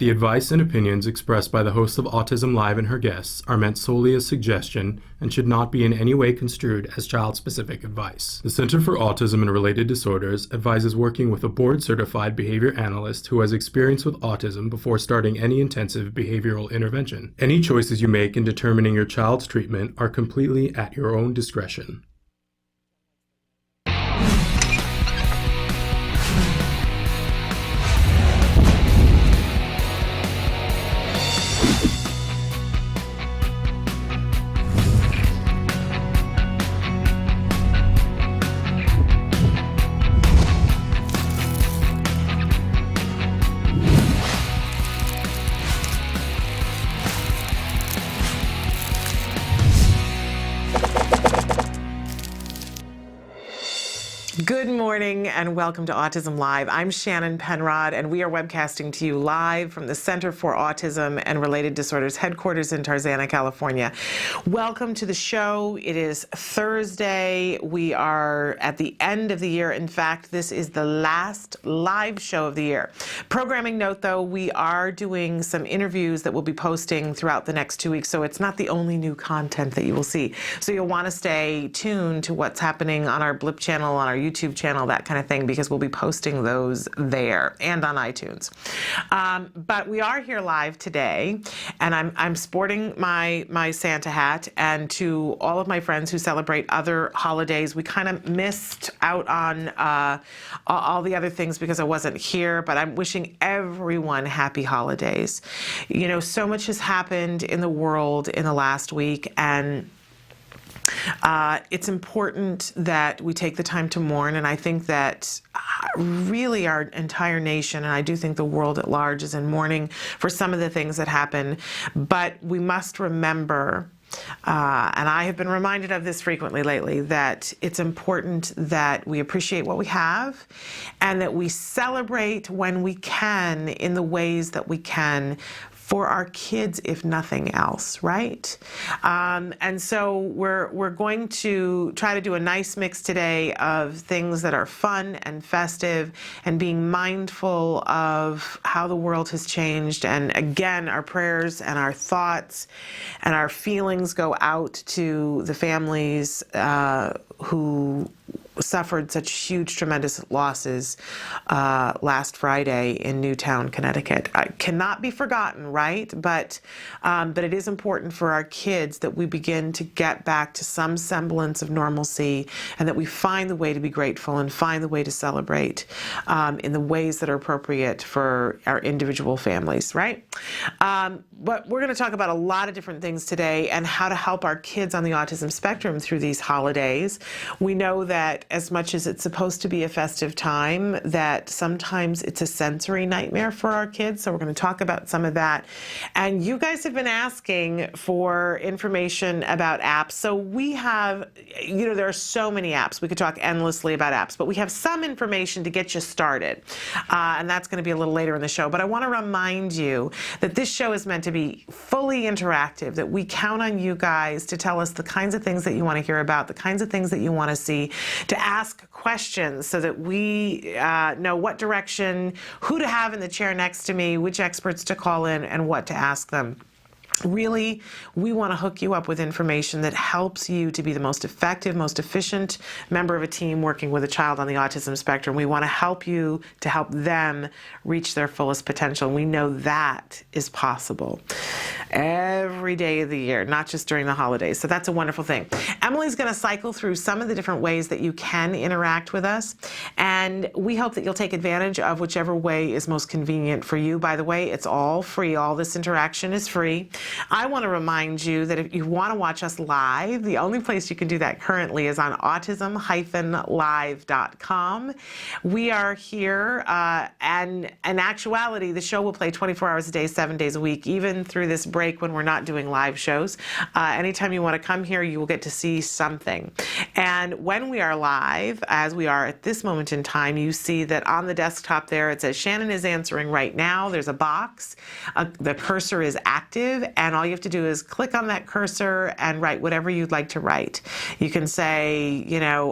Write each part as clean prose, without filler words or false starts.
The advice and opinions expressed by the host of Autism Live and her guests are meant solely as suggestion and should not be in any way construed as child-specific advice. The Center for Autism and Related Disorders advises working with a board-certified behavior analyst who has experience with autism before starting any intensive behavioral intervention. Any choices you make in determining your child's treatment are completely at your own discretion. Good morning and welcome to Autism Live. I'm Shannon Penrod and we are webcasting to you live from the Center for Autism and Related Disorders headquarters in Tarzana, California. Welcome to the show. It is Thursday. We are at the end of the year. In fact, this is the last live show of the year. Programming note though, we are doing some interviews that we'll be posting throughout the next 2 weeks, so it's not the only new content that you will see. So you'll want to stay tuned to what's happening on our Blip channel, on our YouTube channel, that kind of thing, because we'll be posting those there and on iTunes. But we are here live today, and I'm sporting my Santa hat. And to all of my friends who celebrate other holidays, we kind of missed out on all the other things because I wasn't here. But I'm wishing everyone happy holidays. You know, so much has happened in the world in the last week, and it's important that we take the time to mourn, and I think that really our entire nation, and I do think the world at large, is in mourning for some of the things that happen. But we must remember, and I have been reminded of this frequently lately, that it's important that we appreciate what we have and that we celebrate when we can in the ways that we can for our kids, if nothing else, right? And so we're going to try to do a nice mix today of things that are fun and festive and being mindful of how the world has changed. And again, our prayers and our thoughts and our feelings go out to the families who suffered such huge, tremendous losses last Friday in Newtown, Connecticut. It cannot be forgotten, right? But it is important for our kids that we begin to get back to some semblance of normalcy, and that we find the way to be grateful and find the way to celebrate in the ways that are appropriate for our individual families, right? But we're going to talk about a lot of different things today and how to help our kids on the autism spectrum through these holidays. We know that as much as it's supposed to be a festive time, that sometimes it's a sensory nightmare for our kids. So we're going to talk about some of that. And you guys have been asking for information about apps. So we have, you know, there are so many apps. We could talk endlessly about apps, but we have some information to get you started. And that's going to be a little later in the show. But I want to remind you that this show is meant to be fully interactive, that we count on you guys to tell us the kinds of things that you want to hear about, the kinds of things that you want to see, to ask questions so that we know what direction, who to have in the chair next to me, which experts to call in, and what to ask them. Really, we want to hook you up with information that helps you to be the most effective, most efficient member of a team working with a child on the autism spectrum. We want to help you to help them reach their fullest potential. We know that is possible every day of the year, not just during the holidays. So that's a wonderful thing. Emily's going to cycle through some of the different ways that you can interact with us, and we hope that you'll take advantage of whichever way is most convenient for you. By the way, it's all free. All this interaction is free. I want to remind you that if you want to watch us live, the only place you can do that currently is on autism-live.com. We are here, and in actuality, the show will play 24 hours a day, 7 days a week, even through this break when we're not doing live shows. Anytime you want to come here, you will get to see something. And when we are live, as we are at this moment in time, you see that on the desktop there, it says Shannon is answering right now. There's a box. The cursor is active, and all you have to do is click on that cursor and write whatever you'd like to write. You can say,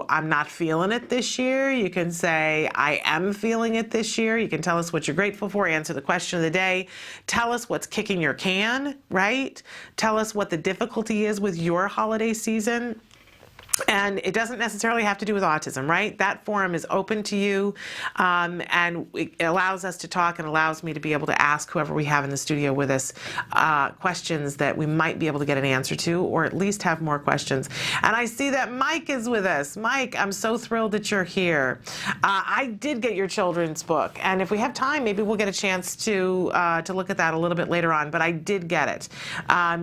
I'm not feeling it this year. You can say, I am feeling it this year. You can tell us what you're grateful for, answer the question of the day, tell us what's kicking your can, right? Tell us what the difficulty is with your holiday season. And it doesn't necessarily have to do with autism, right? That forum is open to you, and it allows us to talk and allows me to be able to ask whoever we have in the studio with us questions that we might be able to get an answer to, or at least have more questions. And I see that Mike is with us. Mike, I'm so thrilled that you're here. I did get your children's book, and if we have time, maybe we'll get a chance to look at that a little bit later on, but I did get it.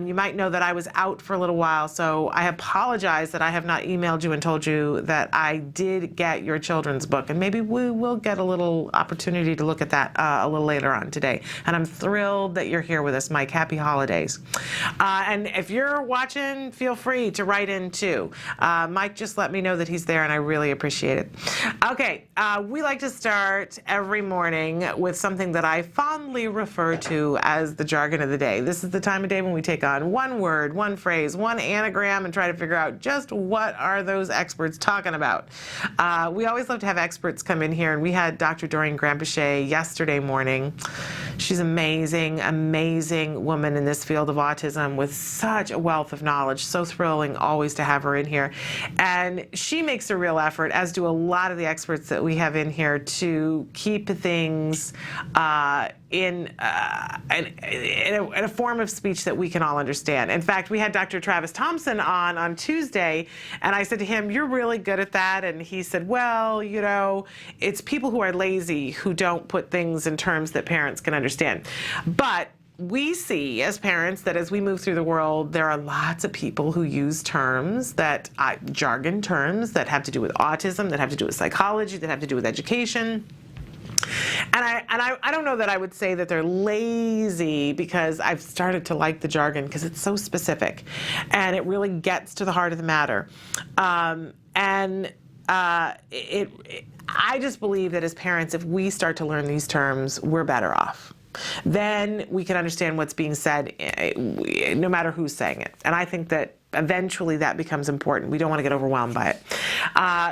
You might know that I was out for a little while, so I apologize that I have not emailed you and told you that I did get your children's book, and maybe we will get a little opportunity to look at that a little later on today. And I'm thrilled that you're here with us, Mike. Happy holidays. And if you're watching, feel free to write in too. Mike just let me know that he's there, and I really appreciate it. Okay, we like to start every morning with something that I fondly refer to as the jargon of the day. This is the time of day when we take on one word, one phrase, one anagram, and try to figure out just what are those experts talking about. We always love to have experts come in here, and we had Dr. Doreen Granpeche yesterday morning. She's amazing, amazing woman in this field of autism with such a wealth of knowledge. So thrilling always to have her in here. And she makes a real effort, as do a lot of the experts that we have in here, to keep things in a form of speech that we can all understand. In fact, we had Dr. Travis Thompson on Tuesday, and I said to him, you're really good at that. And he said, well, it's people who are lazy who don't put things in terms that parents can understand. But we see as parents that as we move through the world, there are lots of people who use terms that, jargon terms that have to do with autism, that have to do with psychology, that have to do with education. And I don't know that I would say that they're lazy, because I've started to like the jargon because it's so specific and it really gets to the heart of the matter. I just believe that as parents, if we start to learn these terms, we're better off. Then we can understand what's being said, no matter who's saying it. And I think that eventually that becomes important. We don't want to get overwhelmed by it.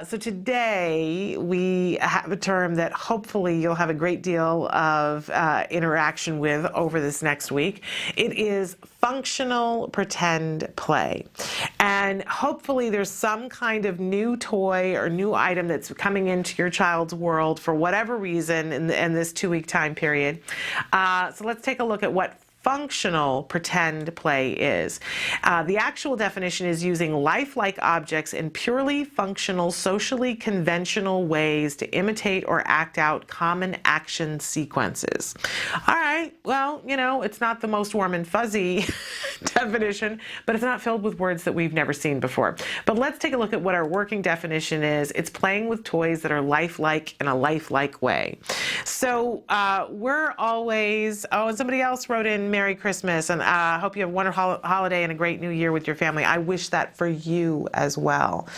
So today we have a term that hopefully you'll have a great deal of interaction with over this next week. It is functional pretend play. And hopefully there's some kind of new toy or new item that's coming into your child's world for whatever reason in this 2-week time period. So let's take a look at what functional pretend play is. The actual definition is using lifelike objects in purely functional, socially conventional ways to imitate or act out common action sequences. All right, well, it's not the most warm and fuzzy definition, but it's not filled with words that we've never seen before. But let's take a look at what our working definition is. It's playing with toys that are lifelike in a lifelike way. So we're always, and somebody else wrote in, Merry Christmas, and I hope you have a wonderful holiday and a great new year with your family. I wish that for you as well.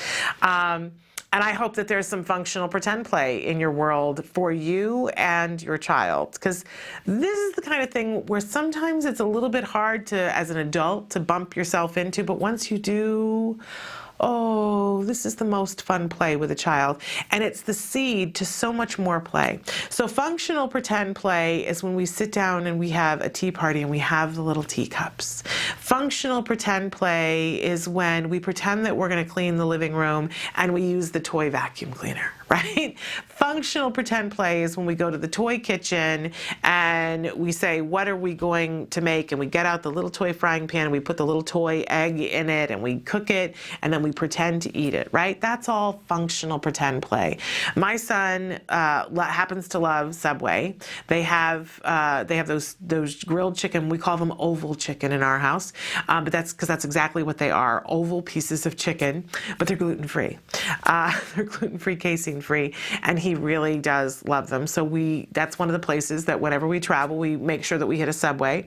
And I hope that there's some functional pretend play in your world for you and your child, because this is the kind of thing where sometimes it's a little bit hard to, as an adult, to bump yourself into, but once you do, oh, this is the most fun play with a child. And it's the seed to so much more play. So functional pretend play is when we sit down and we have a tea party and we have the little teacups. Functional pretend play is when we pretend that we're going to clean the living room and we use the toy vacuum cleaner, right? Functional pretend play is when we go to the toy kitchen and we say, what are we going to make? And we get out the little toy frying pan and we put the little toy egg in it and we cook it and then we pretend to eat it, right? That's all functional pretend play. My son happens to love Subway. They have those grilled chicken. We call them oval chicken in our house, but that's because that's exactly what they are, oval pieces of chicken, but they're gluten-free. They're gluten-free, casein-free, and he really does love them. So that's one of the places that whenever we travel, we make sure that we hit a Subway.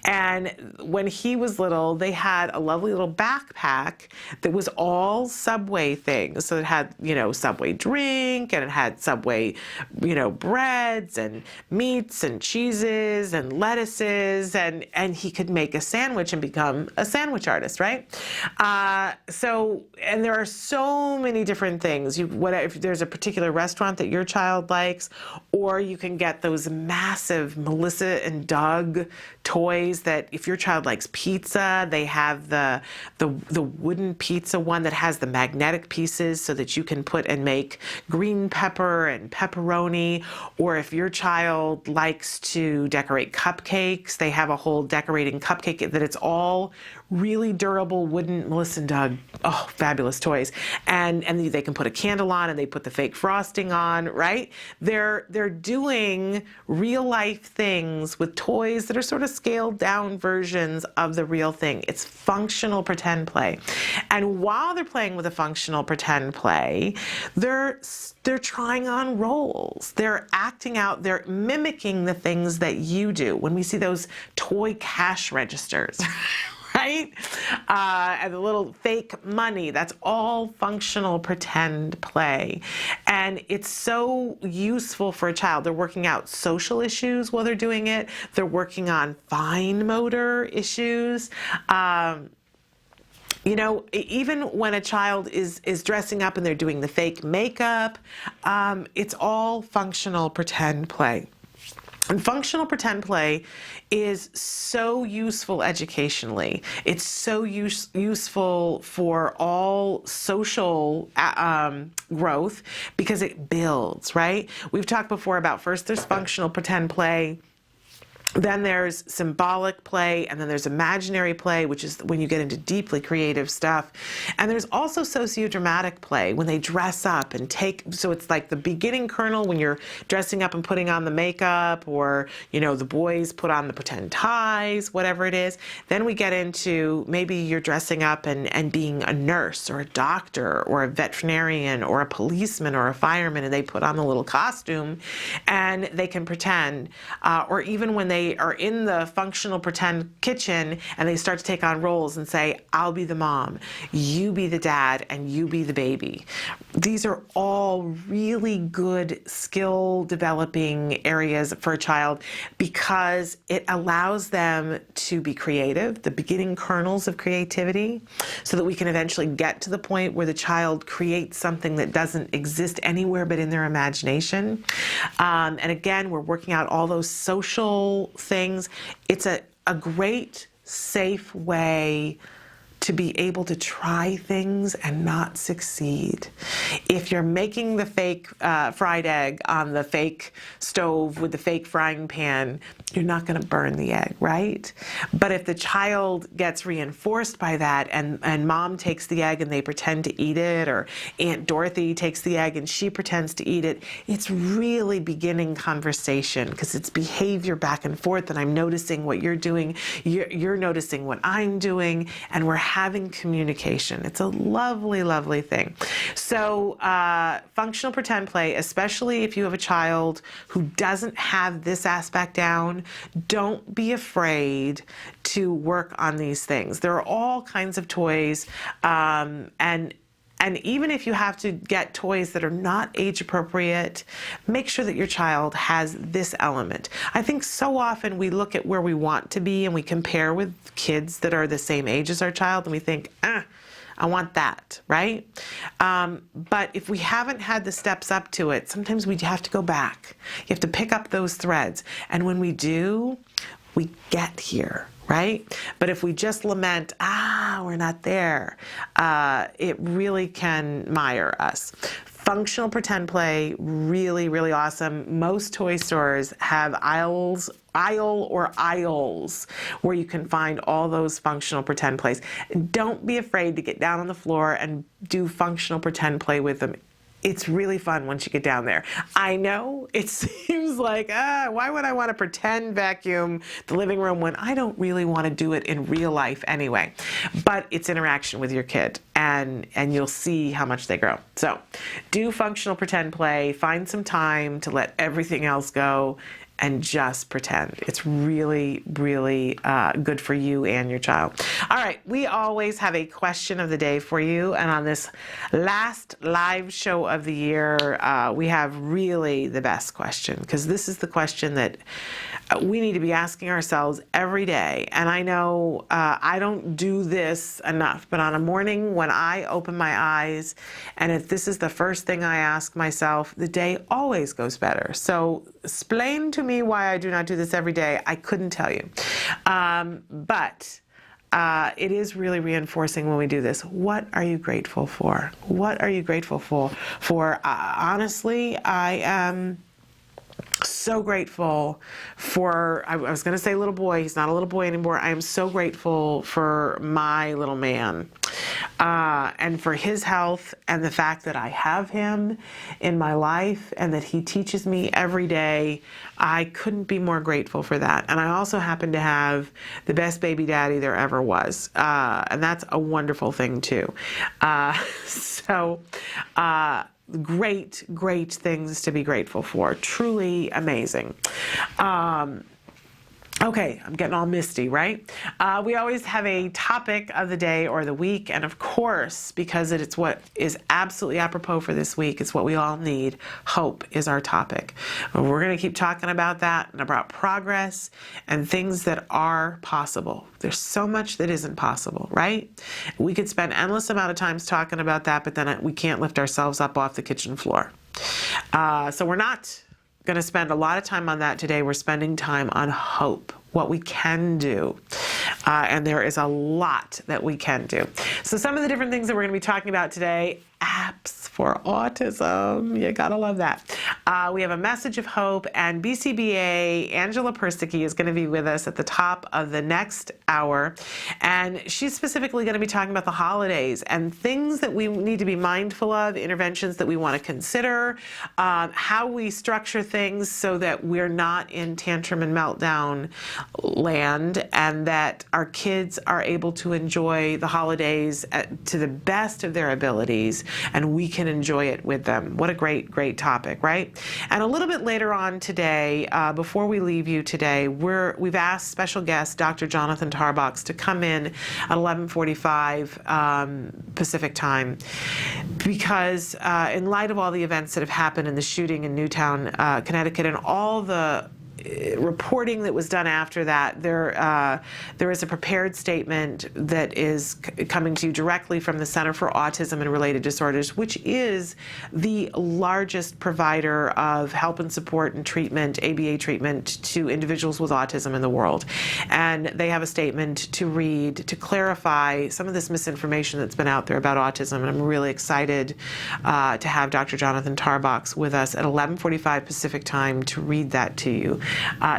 And when he was little, they had a lovely little backpack that was all Subway things. So it had, Subway drink, and it had Subway, breads and meats and cheeses and lettuces, and he could make a sandwich and become a sandwich artist, right? And there are so many different things. If there's a particular restaurant that your child likes, or you can get those massive Melissa and Doug toys that if your child likes pizza, they have the wooden pizza one that has the magnetic pieces so that you can put and make green pepper and pepperoni. Or if your child likes to decorate cupcakes, they have a whole decorating cupcake that it's all really durable wooden Melissa and Doug, fabulous toys. And they can put a candle on, and they put the fake frosting on, right? They're doing real life things with toys that are sort of scaled down versions of the real thing. It's functional pretend play. And while they're playing with a functional pretend play, they're trying on roles. They're acting out, they're mimicking the things that you do. When we see those toy cash registers, right? And the little fake money, that's all functional pretend play. And it's so useful for a child. They're working out social issues while they're doing it. They're working on fine motor issues. Even when a child is dressing up and they're doing the fake makeup, it's all functional pretend play. And functional pretend play is so useful educationally. It's so useful for all social growth because it builds, right? We've talked before about first there's functional pretend play, then there's symbolic play, and then there's imaginary play, which is when you get into deeply creative stuff. And there's also sociodramatic play, when they dress up and so it's like the beginning kernel when you're dressing up and putting on the makeup, or, the boys put on the pretend ties, whatever it is. Then we get into maybe you're dressing up and being a nurse or a doctor or a veterinarian or a policeman or a fireman, and they put on the little costume and they can pretend, or even when they are in the functional pretend kitchen and they start to take on roles and say, I'll be the mom, you be the dad, and you be the baby. These are all really good skill developing areas for a child because it allows them to be creative, the beginning kernels of creativity, so that we can eventually get to the point where the child creates something that doesn't exist anywhere but in their imagination. And again, we're working out all those social things. It's a great, safe way to be able to try things and not succeed. If you're making the fake fried egg on the fake stove with the fake frying pan, you're not going to burn the egg, right? But if the child gets reinforced by that and mom takes the egg and they pretend to eat it, or Aunt Dorothy takes the egg and she pretends to eat it, it's really beginning conversation because it's behavior back and forth, and I'm noticing what you're doing, you're noticing what I'm doing, and we're having communication. It's a lovely, lovely thing. So functional pretend play, especially if you have a child who doesn't have this aspect down, don't be afraid to work on these things. There are all kinds of toys, and even if you have to get toys that are not age appropriate, make sure that your child has this element. I think so often we look at where we want to be and we compare with kids that are the same age as our child and we think, I want that, right? But if we haven't had the steps up to it, sometimes we have to go back. You have to pick up those threads. And when we do, we get here, right? But if we just lament, we're not there, it really can mire us. Functional pretend play, really, really awesome. Most toy stores have aisles where you can find all those functional pretend plays. Don't be afraid to get down on the floor and do functional pretend play with them. It's really fun once you get down there. I know it seems like, why would I want to pretend vacuum the living room when I don't really want to do it in real life anyway? But it's interaction with your kid, and you'll see how much they grow. So do functional pretend play, find some time to let everything else go, and just pretend. It's really, really good for you and your child. All right, we always have a question of the day for you, and on this last live show of the year, we have really the best question, because this is the question that we need to be asking ourselves every day. And I know I don't do this enough, but on a morning when I open my eyes, and if this is the first thing I ask myself, the day always goes better. So explain to me why I do not do this every day. I couldn't tell you. But it is really reinforcing when we do this. What are you grateful for? What are you grateful for? Honestly, I am so grateful for, I was going to say little boy, he's not a little boy anymore. I am so grateful for my little man, and for his health, and the fact that I have him in my life and that he teaches me every day. I couldn't be more grateful for that. And I also happen to have the best baby daddy there ever was, and that's a wonderful thing too. Great, great things to be grateful for. Truly amazing. Okay, I'm getting all misty, right? We always have a topic of the day or the week, and of course, because it's what is absolutely apropos for this week, it's what we all need. Hope is our topic. We're going to keep talking about that and about progress and things that are possible. There's so much that isn't possible, right? We could spend endless amount of times talking about that, but then we can't lift ourselves up off the kitchen floor. So we're not going to spend a lot of time on that today. We're spending time on hope, what we can do. And there is a lot that we can do. So some of the different things that we're going to be talking about today: apps for autism. You gotta love that. We have a message of hope, and BCBA Angela Persicke is going to be with us at the top of the next hour, and she's specifically going to be talking about the holidays and things that we need to be mindful of, interventions that we want to consider, how we structure things so that we're not in tantrum and meltdown land, and that our kids are able to enjoy the holidays to the best of their abilities, and we can enjoy it with them. What a great, great topic, right? And a little bit later on today, before we leave you today, we've asked special guest Dr. Jonathan Tarbox to come in at 11:45 Pacific time, because in light of all the events that have happened in the shooting in Newtown, Connecticut, and all the reporting that was done after that, there is a prepared statement that is coming to you directly from the Center for Autism and Related Disorders, which is the largest provider of help and support and treatment, ABA treatment, to individuals with autism in the world. And they have a statement to read to clarify some of this misinformation that's been out there about autism. And I'm really excited to have Dr. Jonathan Tarbox with us at 11:45 Pacific time to read that to you.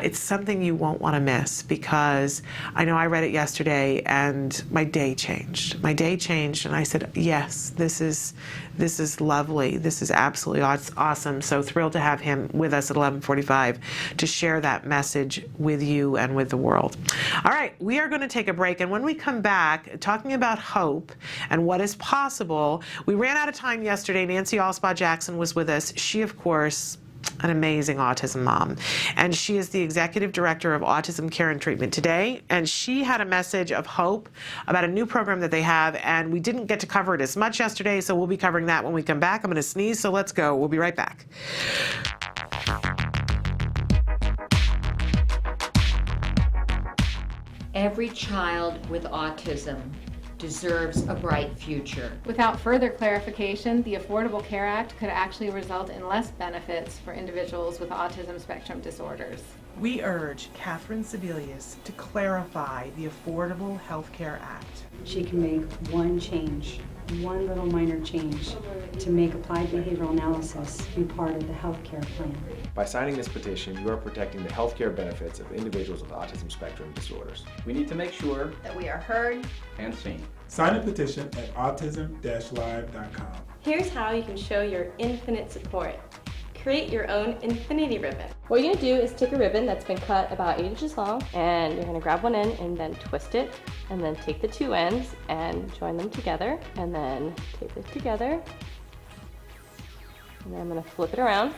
It's something you won't want to miss, because I know I read it yesterday and my day changed. My day changed, and I said, yes, this is lovely. This is absolutely awesome. So thrilled to have him with us at 11:45 to share that message with you and with the world. All right, we are going to take a break, and when we come back, talking about hope and what is possible, we ran out of time yesterday. Nancy Allspaw-Jackson was with us. She, of course, an amazing autism mom, and she is the executive director of Autism Care and Treatment Today, and she had a message of hope about a new program that they have, and we didn't get to cover it as much yesterday, so we'll be covering that when we come back. I'm going to sneeze, so let's go. We'll be right back. Every child with autism deserves a bright future. Without further clarification, the Affordable Care Act could actually result in less benefits for individuals with autism spectrum disorders. We urge Catherine Sebelius to clarify the Affordable Health Care Act. She can make one change, one little minor change, to make applied behavioral analysis be part of the healthcare plan. By signing this petition, you are protecting the healthcare benefits of individuals with autism spectrum disorders. We need to make sure that we are heard and seen. Sign the petition at autism-live.com. Here's how you can show your infinite support. Create your own infinity ribbon. What you're gonna do is take a ribbon that's been cut about 8 inches long, and you're gonna grab one end and then twist it, and then take the two ends and join them together, and then tape it together. And then I'm gonna flip it around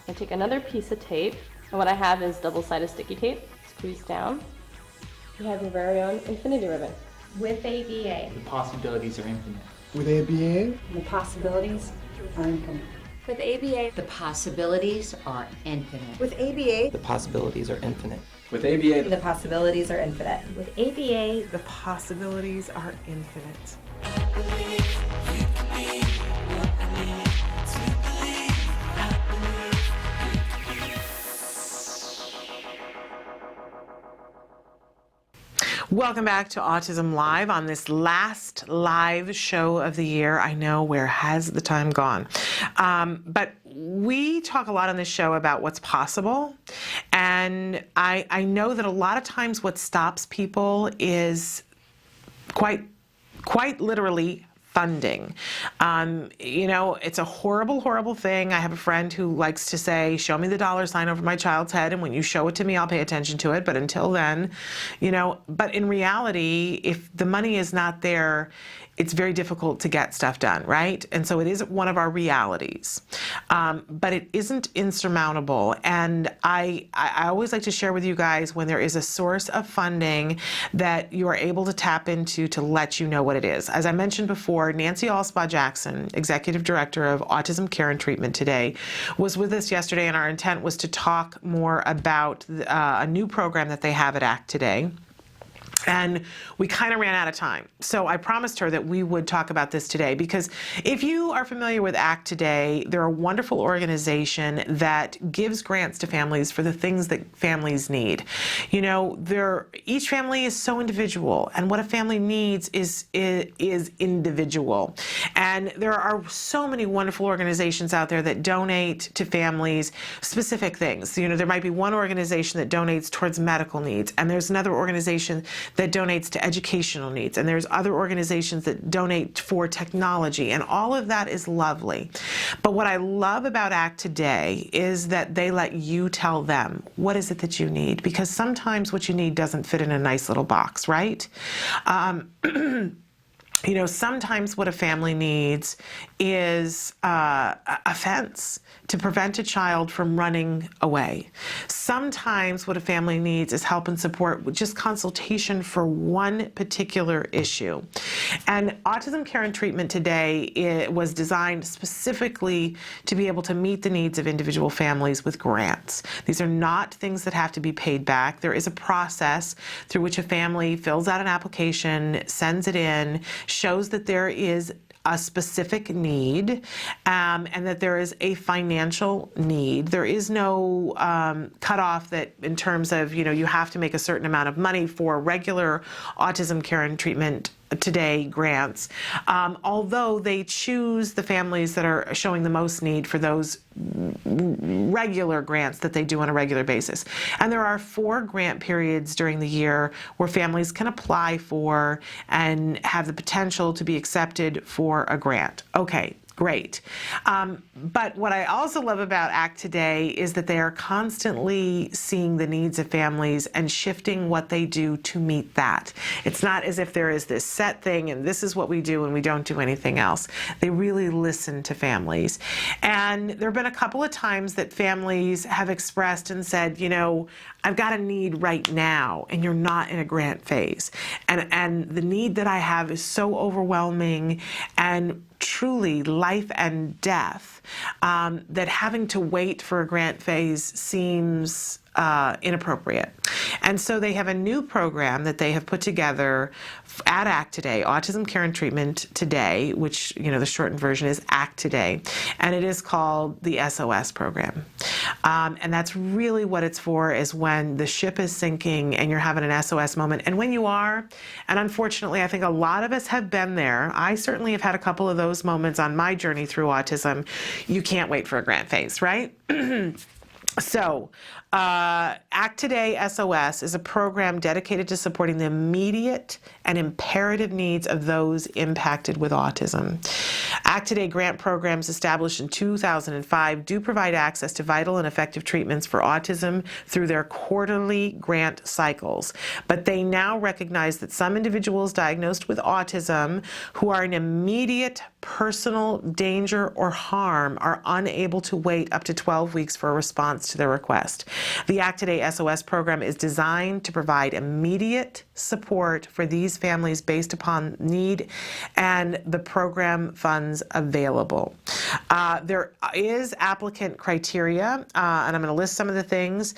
and take another piece of tape, And what I have is double-sided sticky tape. Squeeze down. You have your very own infinity ribbon. With ABA. The possibilities are infinite. With ABA, The possibilities are infinite. With ABA, The possibilities are infinite. With ABA, The possibilities are infinite. With ABA, the possibilities are infinite. With ABA, The possibilities are infinite. Welcome back to Autism Live on this last live show of the year. I know, where has the time gone? But we talk a lot on this show about what's possible. And I know that a lot of times what stops people is quite literally funding. You know, it's a horrible, horrible thing. I have a friend who likes to say, show me the dollar sign over my child's head, and when you show it to me, I'll pay attention to it. But until then, you know, but in reality, if the money is not there, it's very difficult to get stuff done, right? And so it is one of our realities, but it isn't insurmountable. And I always like to share with you guys when there is a source of funding that you are able to tap into to let you know what it is. As I mentioned before, Nancy Alspaugh-Jackson, Executive Director of Autism Care and Treatment Today, was with us yesterday, and our intent was to talk more about a new program that they have at ACT Today. And we kind of ran out of time. So I promised her that we would talk about this today, because if you are familiar with ACT Today, they're a wonderful organization that gives grants to families for the things that families need. You know, each family is so individual, and what a family needs is individual. And there are so many wonderful organizations out there that donate to families specific things. You know, there might be one organization that donates towards medical needs, and there's another organization that donates to educational needs, and there's other organizations that donate for technology, and all of that is lovely. But what I love about ACT Today is that they let you tell them, what is it that you need? Because sometimes what you need doesn't fit in a nice little box, right? You know, sometimes what a family needs is a fence to prevent a child from running away. Sometimes what a family needs is help and support with just consultation for one particular issue. And Autism Care and Treatment Today was designed specifically to be able to meet the needs of individual families with grants. These are not things that have to be paid back. There is a process through which a family fills out an application, sends it in, shows that there is a specific need, and that there is a financial need. There is no cutoff that in terms of, you know, you have to make a certain amount of money for regular Autism Care and Treatment Today grants, although they choose the families that are showing the most need for those regular grants that they do on a regular basis. And there are 4 grant periods during the year where families can apply for and have the potential to be accepted for a grant. Okay. Great. But what I also love about ACT Today is that they are constantly seeing the needs of families and shifting what they do to meet that. It's not as if there is this set thing and this is what we do and we don't do anything else. They really listen to families. And there have been a couple of times that families have expressed and said, you know, I've got a need right now, and you're not in a grant phase. And the need that I have is so overwhelming and truly life and death, that having to wait for a grant phase seems inappropriate. And so they have a new program that they have put together at ACT Today, Autism Care and Treatment Today, which, you know, the shortened version is ACT Today, and it is called the SOS program. And that's really what it's for, is when the ship is sinking and you're having an SOS moment. And when you are, and unfortunately I think a lot of us have been there, I certainly have had a couple of those moments on my journey through autism, you can't wait for a grant phase, right? So, ACT Today SOS is a program dedicated to supporting the immediate and imperative needs of those impacted with autism. ACT Today grant programs established in 2005 do provide access to vital and effective treatments for autism through their quarterly grant cycles. But they now recognize that some individuals diagnosed with autism who are in immediate personal danger or harm are unable to wait up to 12 weeks for a response response to their request. The ACT Today SOS program is designed to provide immediate support for these families based upon need and the program funds available. There is applicant criteria, and I'm going to list some of the things.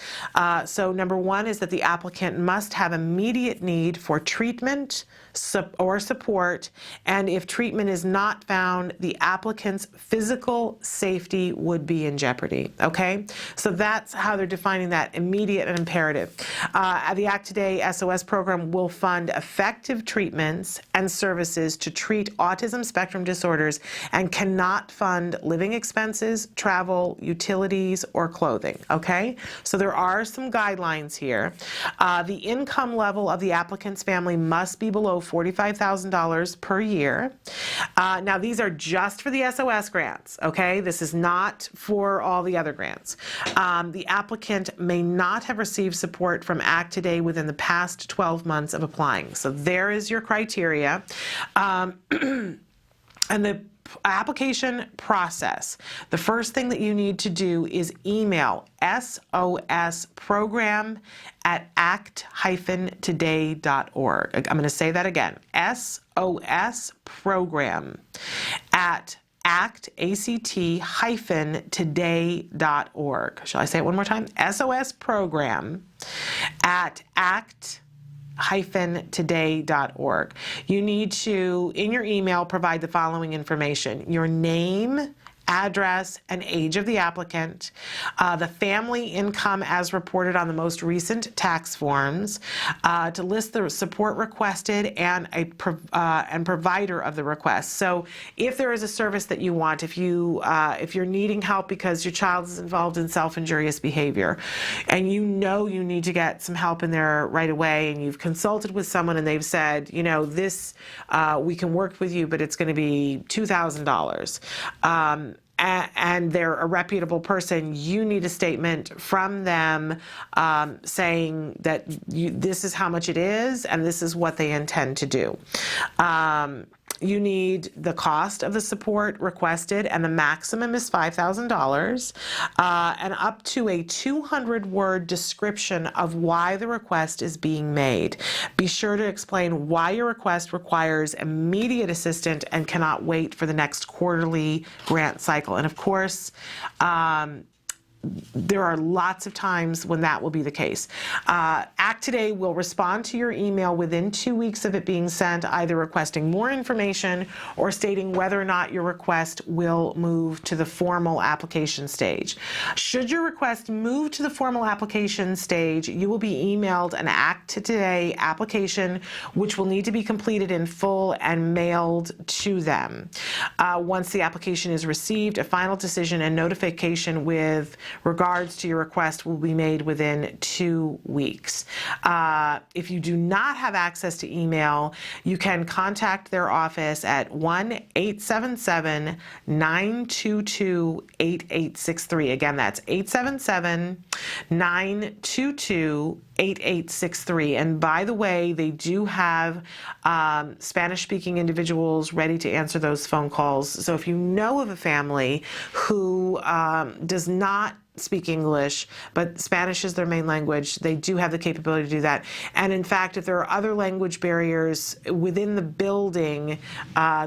So number one is that the applicant must have immediate need for treatment or support, and if treatment is not found, the applicant's physical safety would be in jeopardy. Okay, so that's how they're defining that, immediate and imperative. The ACT Today SOS program will fund effective treatments and services to treat autism spectrum disorders and cannot fund living expenses, travel, utilities, or clothing. Okay, so there are some guidelines here. The income level of the applicant's family must be below $45,000 per year. Now, these are just for the SOS grants, okay? This is not for all the other grants. The applicant may not have received support from ACT Today within the past 12 months of applying. So there is your criteria. And the application process, the first thing that you need to do is email sosprogram@act-today.org. I'm going to say that again, sosprogram@act-today.org. Shall I say it one more time? sosprogram@act-today.org. You need to, in your email, provide the following information: your name, address, and age of the applicant, the family income as reported on the most recent tax forms, to list the support requested and provider of the request. So if there is a service that you want, if you're needing help because your child is involved in self-injurious behavior, and you know you need to get some help in there right away, and you've consulted with someone and they've said, you know, this we can work with you, but it's going to be $2,000. And they're a reputable person, you need a statement from them saying that this is how much it is and this is what they intend to do. You need the cost of the support requested, and the maximum is $5,000, and up to a 200-word description of why the request is being made. Be sure to explain why your request requires immediate assistance and cannot wait for the next quarterly grant cycle. And of course, there are lots of times when that will be the case. ACT Today will respond to your email within 2 weeks of it being sent, either requesting more information or stating whether or not your request will move to the formal application stage. Should your request move to the formal application stage, you will be emailed an ACT Today application, which will need to be completed in full and mailed to them. Once the application is received, a final decision and notification with regards to your request will be made within 2 weeks. If you do not have access to email, you can contact their office at 1-877-922-8863. Again, that's 877-922-8863. And by the way, they do have Spanish-speaking individuals ready to answer those phone calls. So if you know of a family who does not speak English, but Spanish is their main language, they do have the capability to do that. And in fact, if there are other language barriers within the building,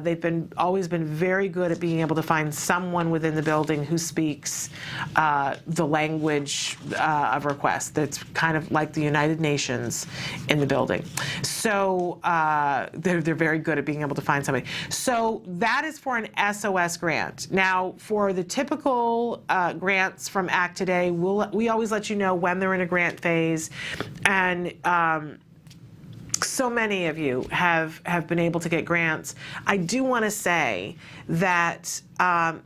they've always been very good at being able to find someone within the building who speaks the language of request. That's kind of like the United Nations in the building. So they're very good at being able to find somebody. So that is for an SOS grant. Now, for the typical grants from ACT Today, we always let you know when they're in a grant phase, and so many of you have been able to get grants. I do want to say that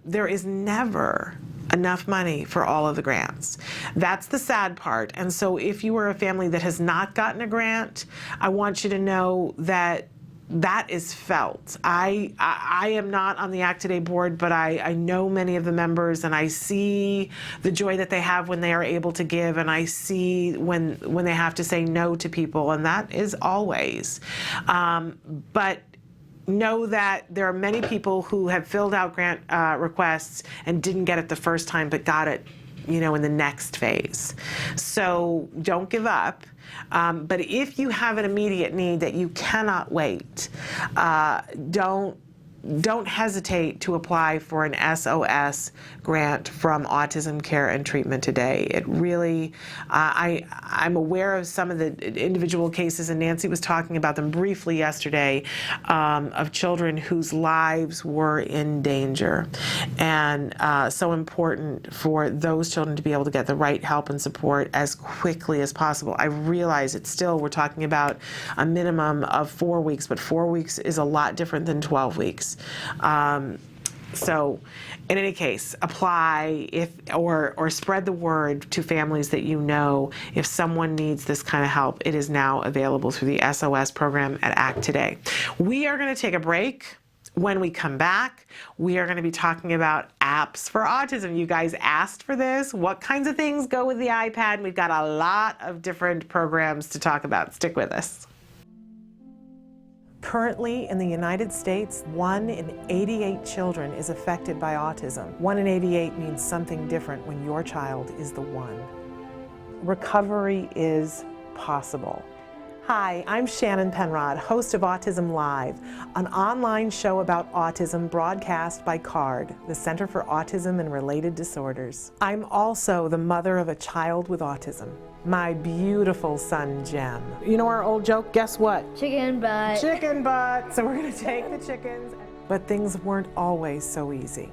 there is never enough money for all of the grants. That's the sad part. And so if you are a family that has not gotten a grant, I want you to know that that is felt. I am not on the ACT Today board, but I know many of the members, and I see the joy that they have when they are able to give, and I see when they have to say no to people, and that is always. But know that there are many people who have filled out grant requests and didn't get it the first time, but got it in the next phase. So don't give up. But if you have an immediate need that you cannot wait, don't hesitate to apply for an SOS grant from Autism Care and Treatment Today. It really, I'm aware of some of the individual cases, and Nancy was talking about them briefly yesterday, of children whose lives were in danger. And so important for those children to be able to get the right help and support as quickly as possible. I realize it's still, we're talking about a minimum of 4 weeks, but 4 weeks is a lot different than 12 weeks. So in any case, apply or spread the word to families that you know. If someone needs this kind of help, it is now available through the SOS program at ACT Today. We are going to take a break. When we come back, we are going to be talking about apps for autism. You guys asked for this. What kinds of things go with the iPad? We've got a lot of different programs to talk about. Stick with us. Currently, in the United States, 1 in 88 children is affected by autism. 1 in 88 means something different when your child is the one. Recovery is possible. Hi, I'm Shannon Penrod, host of Autism Live, an online show about autism broadcast by CARD, the Center for Autism and Related Disorders. I'm also the mother of a child with autism, my beautiful son, Jem. You know our old joke, guess what? Chicken butt. Chicken butt. So we're gonna take the chickens. But things weren't always so easy.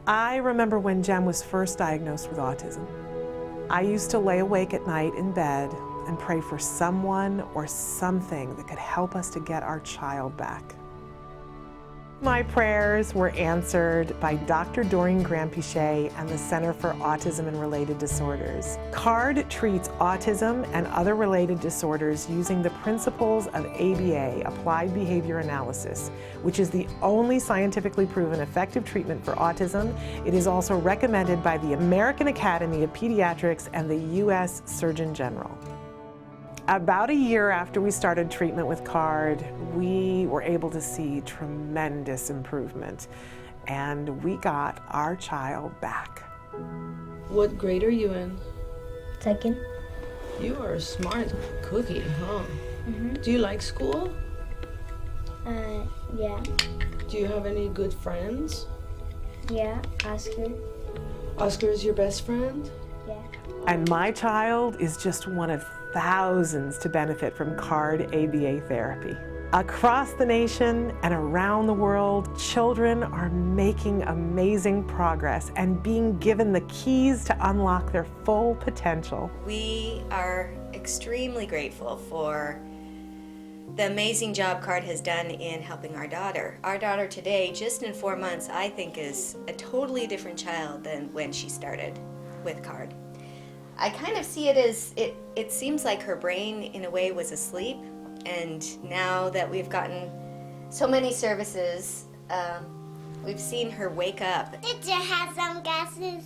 I remember when Jem was first diagnosed with autism. I used to lay awake at night in bed and pray for someone or something that could help us to get our child back. My prayers were answered by Dr. Doreen Graham-Pichet and the Center for Autism and Related Disorders. CARD treats autism and other related disorders using the principles of ABA, Applied Behavior Analysis, which is the only scientifically proven effective treatment for autism. It is also recommended by the American Academy of Pediatrics and the U.S. Surgeon General. About a year after we started treatment with CARD, we were able to see tremendous improvement, and we got our child back. What grade are you in? Second. You are a smart cookie, huh? Mm-hmm. Do you like school? Yeah. Do you have any good friends? Yeah, Oscar. Oscar is your best friend? Yeah. And my child is just one of thousands to benefit from CARD ABA therapy. Across the nation and around the world, children are making amazing progress and being given the keys to unlock their full potential. We are extremely grateful for the amazing job CARD has done in helping our daughter. Our daughter today, just in 4 months, I think is a totally different child than when she started with CARD. I kind of see it as, it seems like her brain in a way was asleep, and now that we've gotten so many services, we've seen her wake up. Did you have some guesses?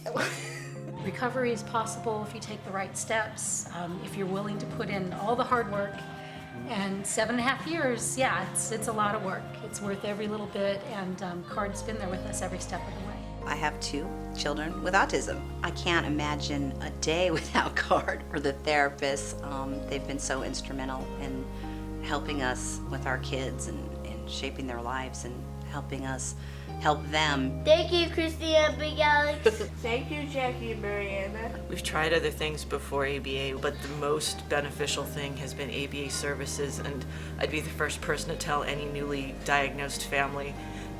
Recovery is possible if you take the right steps, if you're willing to put in all the hard work. And 7.5 years, yeah, it's a lot of work. It's worth every little bit, and CARD's been there with us every step of the way. I have 2 children with autism. I can't imagine a day without CARD or the therapists. They've been so instrumental in helping us with our kids and shaping their lives and helping us help them. Thank you, Christina Big Alex. Thank you, Jackie and Mariana. We've tried other things before ABA, but the most beneficial thing has been ABA services, and I'd be the first person to tell any newly diagnosed family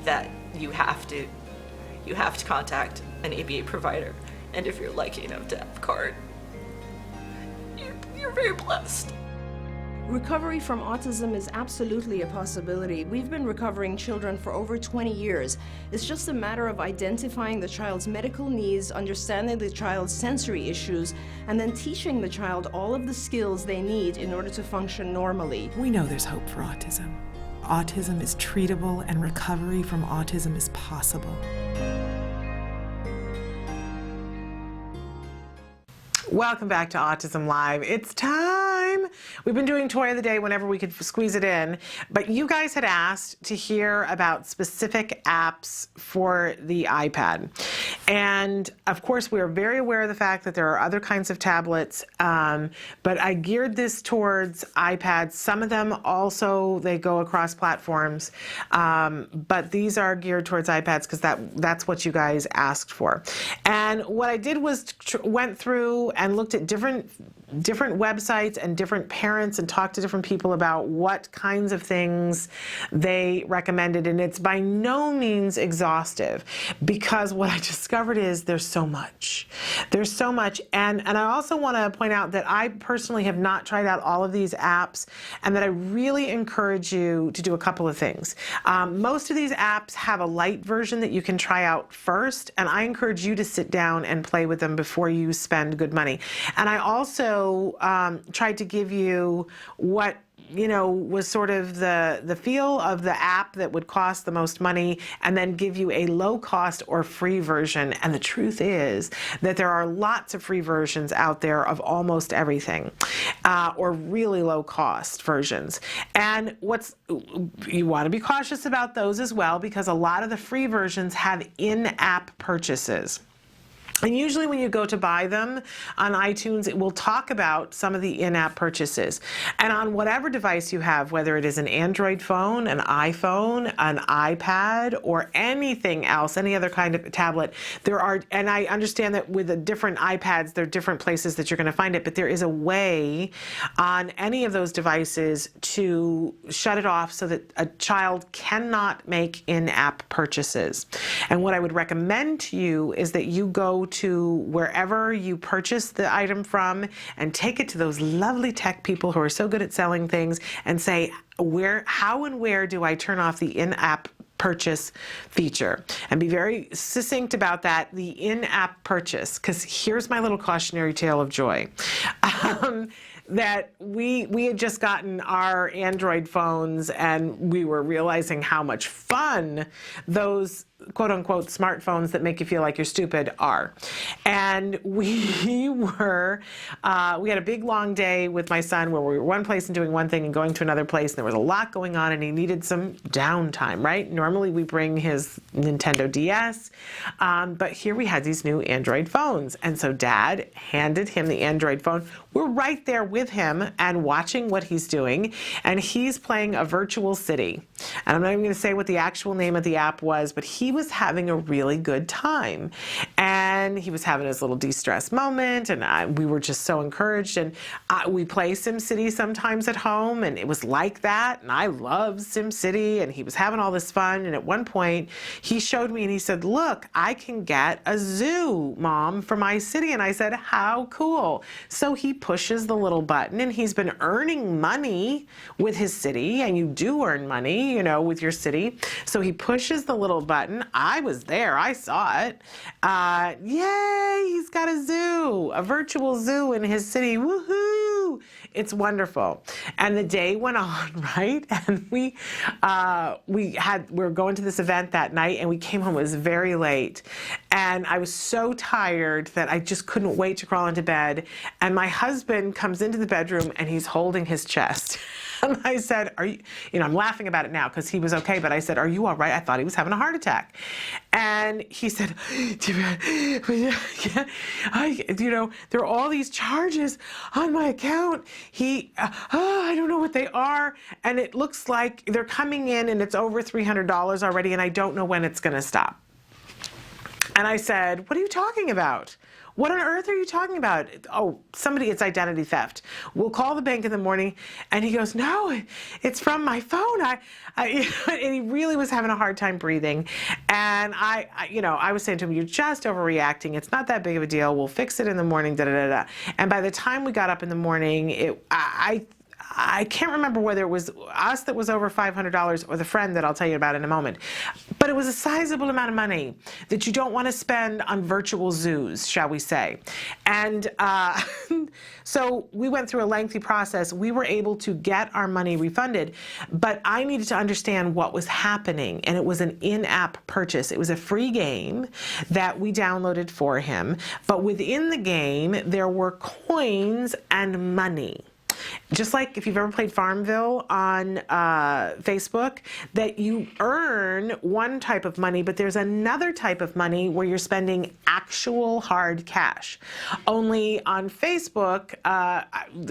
that you have to contact an ABA provider, and if you're lucky enough to have CARD, you're very blessed. Recovery from autism is absolutely a possibility. We've been recovering children for over 20 years. It's just a matter of identifying the child's medical needs, understanding the child's sensory issues, and then teaching the child all of the skills they need in order to function normally. We know there's hope for autism. Autism is treatable, and recovery from autism is possible. Welcome back to Autism Live. It's time. We've been doing Toy of the Day whenever we could squeeze it in, but you guys had asked to hear about specific apps for the iPad. And of course, we are very aware of the fact that there are other kinds of tablets, but I geared this towards iPads. Some of them also, they go across platforms, but these are geared towards iPads because that's what you guys asked for. And what I did was went through and looked at different websites and different parents and talked to different people about what kinds of things they recommended. And it's by no means exhaustive, because what I discovered is there's so much. There's so much. And I also want to point out that I personally have not tried out all of these apps, and that I really encourage you to do a couple of things. Most of these apps have a Lite version that you can try out first, and I encourage you to sit down and play with them before you spend good money. And I also tried to give you what was sort of the feel of the app that would cost the most money, and then give you a low cost or free version. And the truth is that there are lots of free versions out there of almost everything, or really low cost versions. And you want to be cautious about those as well, because a lot of the free versions have in-app purchases. And usually when you go to buy them on iTunes, it will talk about some of the in-app purchases. And on whatever device you have, whether it is an Android phone, an iPhone, an iPad, or anything else, any other kind of tablet, and I understand that with the different iPads, there are different places that you're going to find it, but there is a way on any of those devices to shut it off so that a child cannot make in-app purchases. And what I would recommend to you is that you go to wherever you purchase the item from and take it to those lovely tech people who are so good at selling things and say, how and where do I turn off the in-app purchase feature? And be very succinct about that, the in-app purchase, because here's my little cautionary tale of joy. That we had just gotten our Android phones, and we were realizing how much fun those quote-unquote smartphones that make you feel like you're stupid are. And we had a big long day with my son where we were one place and doing one thing and going to another place, and there was a lot going on, and he needed some downtime, right? Normally we bring his Nintendo DS, but here we had these new Android phones. And so Dad handed him the Android phone. We're right there with him and watching what he's doing, and he's playing a virtual city. And I'm not even going to say what the actual name of the app was, but he was having a really good time, and he was having his little de-stress moment, and we were just so encouraged. And we play SimCity sometimes at home, and it was like that, and I love SimCity, and he was having all this fun. And at one point he showed me and he said, "Look, I can get a zoo, Mom, for my city." And I said, "How cool." So he pushes the little button, and he's been earning money with his city, and you do earn money, with your city. So he pushes the little button. I was there, I saw it. Yay, he's got a zoo, a virtual zoo in his city. Woohoo! It's wonderful. And the day went on, right? And we were going to this event that night, and we came home. It was very late, and I was so tired that I just couldn't wait to crawl into bed. And my husband comes into the bedroom, and he's holding his chest. And I said, "Are you?" I'm laughing about it now because he was okay, but I said, "Are you all right?" I thought he was having a heart attack. And he said, "There are all these charges on my account. I don't know what they are. And it looks like they're coming in, and it's over $300 already, and I don't know when it's going to stop." And I said, "What are you talking about? What on earth are you talking about?" "Oh, it's identity theft. We'll call the bank in the morning." And he goes, "No, it's from my phone." And he really was having a hard time breathing. And I was saying to him, "You're just overreacting. It's not that big of a deal. We'll fix it in the morning, da da da da." And by the time we got up in the morning, I can't remember whether it was us that was over $500 or the friend that I'll tell you about in a moment. But it was a sizable amount of money that you don't want to spend on virtual zoos, shall we say. And so we went through a lengthy process. We were able to get our money refunded, but I needed to understand what was happening. And it was an in-app purchase. It was a free game that we downloaded for him. But within the game, there were coins and money. Just like if you've ever played Farmville on Facebook, that you earn one type of money, but there's another type of money where you're spending actual hard cash. Only on Facebook,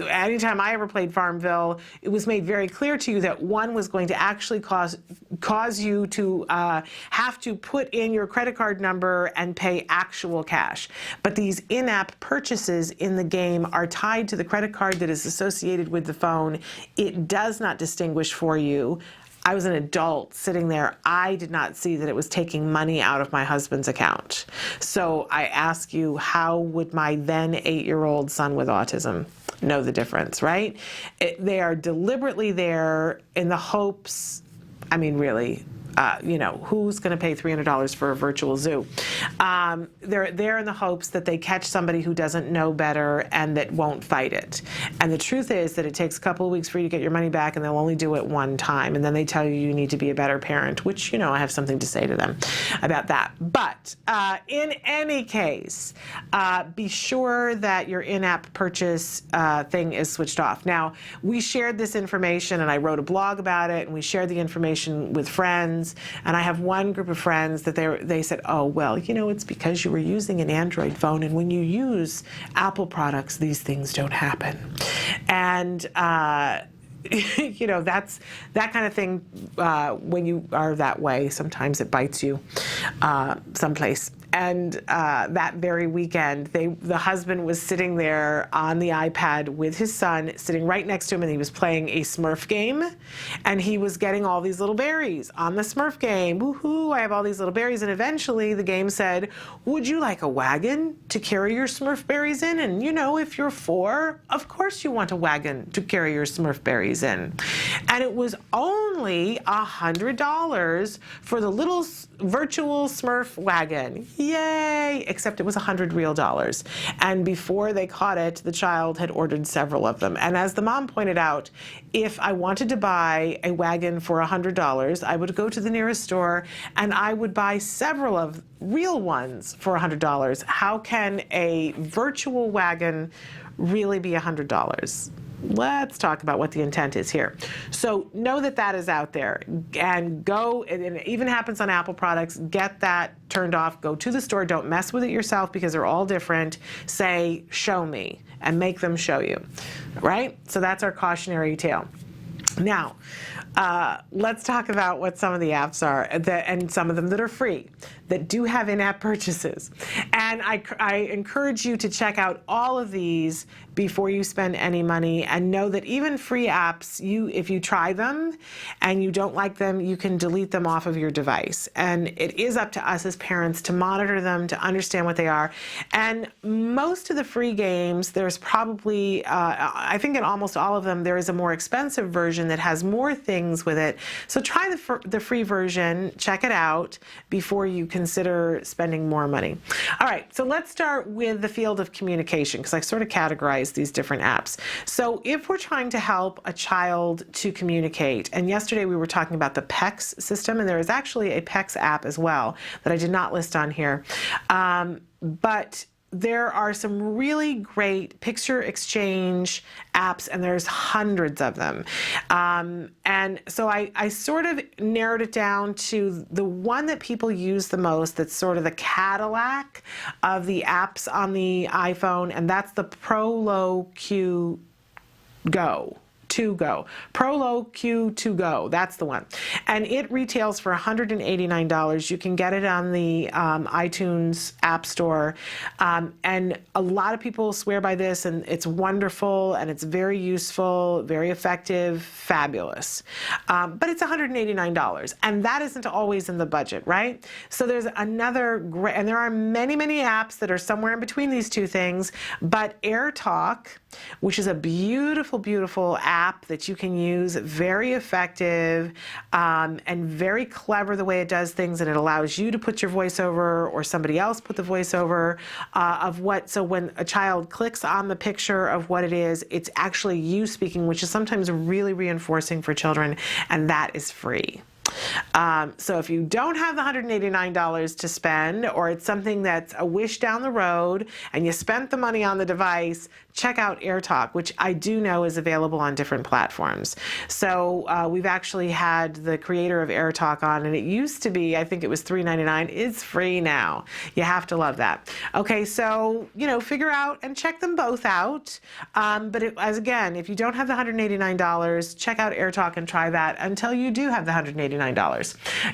anytime I ever played Farmville, it was made very clear to you that one was going to actually cause you to have to put in your credit card number and pay actual cash. But these in-app purchases in the game are tied to the credit card that is associated with the phone. It does not distinguish for you. I was an adult sitting there. I did not see that it was taking money out of my husband's account. So I ask you, how would my then 8-year-old son with autism know the difference, right? They are deliberately there in the hopes, I mean, really, who's going to pay $300 for a virtual zoo? They're there in the hopes that they catch somebody who doesn't know better and that won't fight it. And the truth is that it takes a couple of weeks for you to get your money back, and they'll only do it one time. And then they tell you need to be a better parent, which, I have something to say to them about that. But in any case, be sure that your in-app purchase thing is switched off. Now, we shared this information, and I wrote a blog about it, and we shared the information with friends. And I have one group of friends that they said, oh, well, it's because you were using an Android phone, and when you use Apple products, these things don't happen. And that's that kind of thing. When you are that way, sometimes it bites you someplace. And that very weekend, the husband was sitting there on the iPad with his son, sitting right next to him, and he was playing a Smurf game, and he was getting all these little berries on the Smurf game. Woohoo, I have all these little berries. And eventually the game said, would you like a wagon to carry your Smurf berries in? And if you're 4, of course you want a wagon to carry your Smurf berries in. And it was only $100 for the little virtual Smurf wagon. Yay! Except it was $100 real. And before they caught it, the child had ordered several of them. And as the mom pointed out, if I wanted to buy a wagon for $100, I would go to the nearest store and I would buy several of real ones for $100. How can a virtual wagon really be $100? Let's talk about what the intent is here. So know that is out there, and go, and it even happens on Apple products, get that turned off, go to the store, don't mess with it yourself because they're all different. Say, show me, and make them show you, right? So that's our cautionary tale. Now, let's talk about what some of the apps are, and some of them that are free, that do have in-app purchases. And I encourage you to check out all of these before you spend any money, and know that even free apps, if you try them and you don't like them, you can delete them off of your device. And it is up to us as parents to monitor them, to understand what they are. And most of the free games, there's probably, I think in almost all of them, there is a more expensive version that has more things with it. So try the free version, check it out before you consider spending more money. All right, so let's start with the field of communication, because I sort of categorized these different apps. So if we're trying to help a child to communicate, and yesterday we were talking about the PEX system, and there is actually a PEX app as well that I did not list on here, but there are some really great picture exchange apps, and there's hundreds of them. And so I sort of narrowed it down to the one that people use the most, that's sort of the Cadillac of the apps on the iPhone, and that's the Prolo Q Go. Prolo Q2Go, that's the one. And it retails for $189. You can get it on the iTunes App Store. And a lot of people swear by this, and it's wonderful, and it's very useful, very effective, fabulous. But it's $189, and that isn't always in the budget, right? So there's another great, and there are many, many apps that are somewhere in between these two things, but AirTalk which is a beautiful, beautiful app that you can use, very effective and very clever the way it does things, and it allows you to put your voiceover or somebody else put the voiceover of what, so when a child clicks on the picture of what it is, it's actually you speaking, which is sometimes really reinforcing for children, and that is free. So if you don't have the $189 to spend, or it's something that's a wish down the road and you spent the money on the device, check out AirTalk, which I do know is available on different platforms. So we've actually had the creator of AirTalk on, and it used to be, I think it was $3.99. It's free now. You have to love that. Okay, so, you know, figure out and check them both out. But again, if you don't have the $189, check out AirTalk and try that until you do have the $189.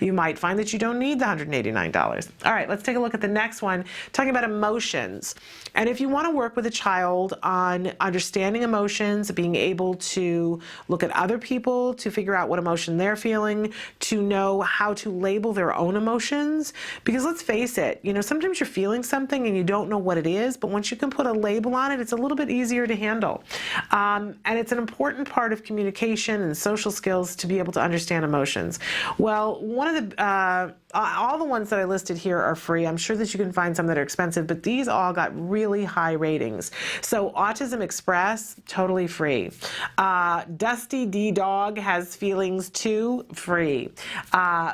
You might find that you don't need the $189. All right, let's take a look at the next one, talking about emotions. And if you want to work with a child on understanding emotions, being able to look at other people to figure out what emotion they're feeling, to know how to label their own emotions, because let's face it, you know, sometimes you're feeling something and you don't know what it is, but once you can put a label on it, it's a little bit easier to handle. And it's an important part of communication and social skills to be able to understand emotions. Well, one of the all the ones that I listed here are free. I'm sure that you can find some that are expensive, but these all got really high ratings. So Autism Express, totally free. Dusty D Dog has Feelings too, free.